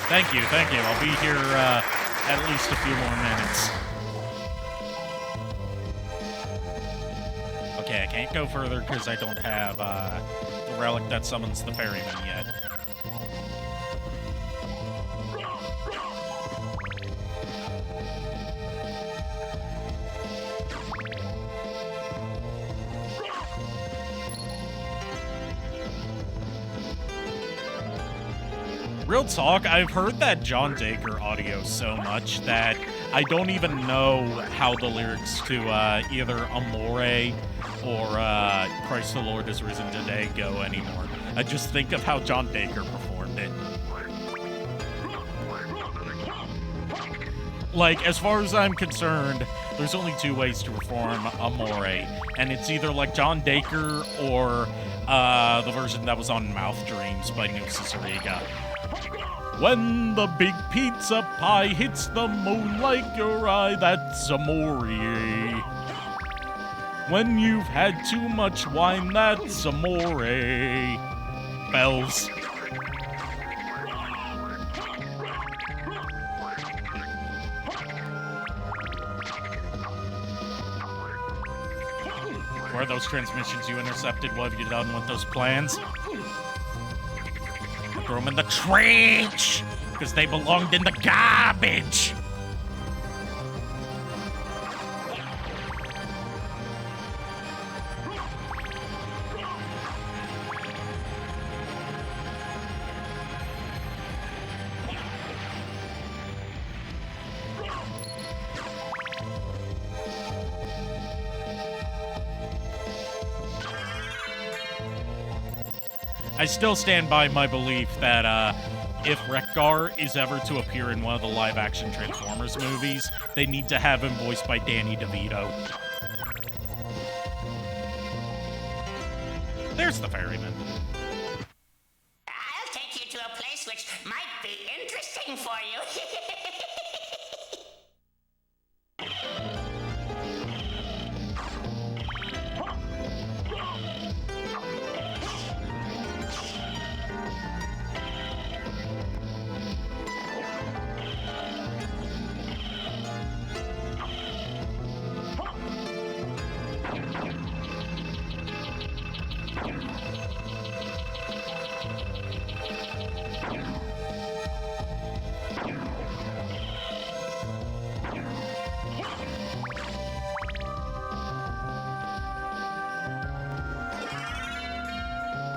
Thank you. I'll be here at least a few more minutes. Okay, I can't go further because I don't have the relic that summons the ferryman yet. Real talk, I've heard that John Dacre audio so much that I don't even know how the lyrics to either Amore or Christ the Lord is Risen Today go anymore. I just think of how John Dacre performed it. Like, as far as I'm concerned, there's only two ways to perform Amore, and it's either like John Dacre or the version that was on Mouth Dreams by Nusa Riga. When the big pizza pie hits the moon like your eye, that's Amore. When you've had too much wine, that's Amore. Bells. Where are those transmissions you intercepted? What have you done with those plans? I threw them in the trash because they belonged in the garbage. I still stand by my belief that if Wreck-Gar is ever to appear in one of the live-action Transformers movies, they need to have him voiced by Danny DeVito. There's the ferryman. I'll take you to a place which might be interesting for you.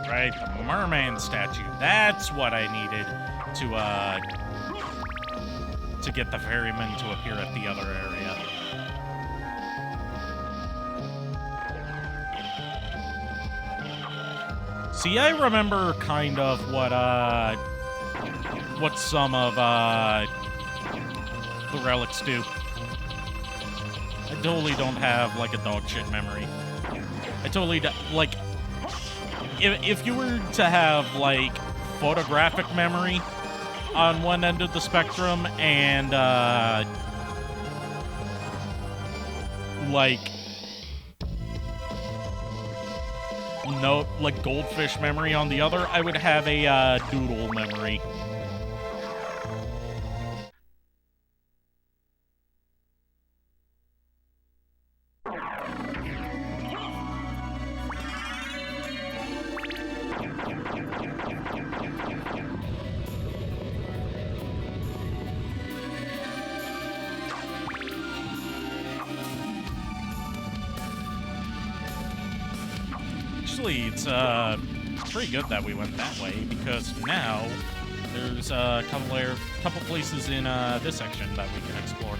Right, the merman statue. That's what I needed to get the ferryman to appear at the other area. See, I remember kind of what some of the relics do. I totally don't have like a dog shit memory. I totally like. If you were to have, like, photographic memory on one end of the spectrum and, like, no, like, goldfish memory on the other, I would have a, doodle memory. Actually, it's pretty good that we went that way, because now there's a couple places in this section that we can explore.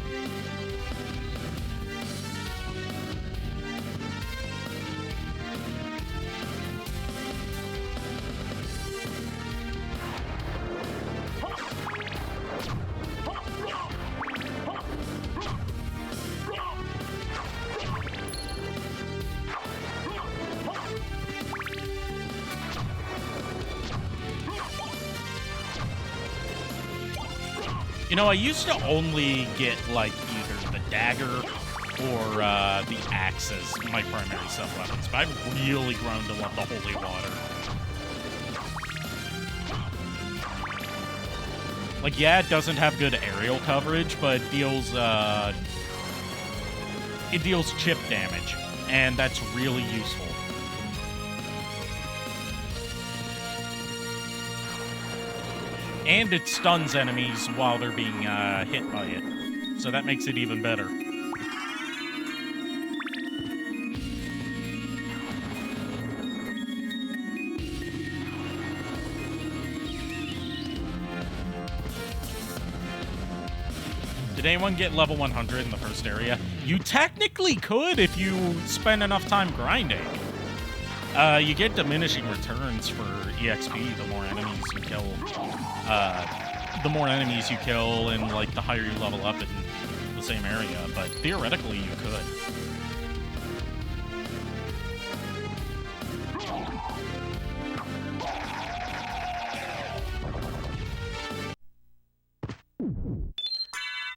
You know, I used to only get, like, either the dagger or the axe as my primary sub-weapons, but I've really grown to love the holy water. Like, yeah, it doesn't have good aerial coverage, but it deals chip damage, and that's really useful. And it stuns enemies while they're being hit by it. So that makes it even better. Did anyone get level 100 in the first area? You technically could if you spend enough time grinding. You get diminishing returns for EXP the more enemies you kill. And like the higher you level up in the same area, but theoretically you could.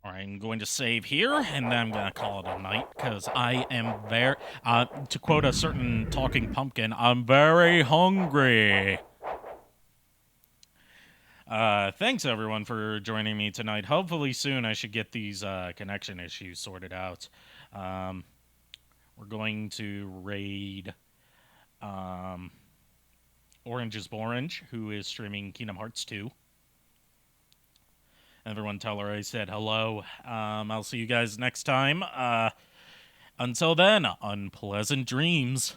Alright, I'm going to save here, and then I'm gonna call it a night, because I am very, to quote a certain talking pumpkin, I'm very hungry. Thanks everyone for joining me tonight. Hopefully soon I should get these connection issues sorted out. We're going to raid Orange is Orange, who is streaming Kingdom Hearts 2. Everyone tell her I said hello. I'll see you guys next time. Until then, unpleasant dreams.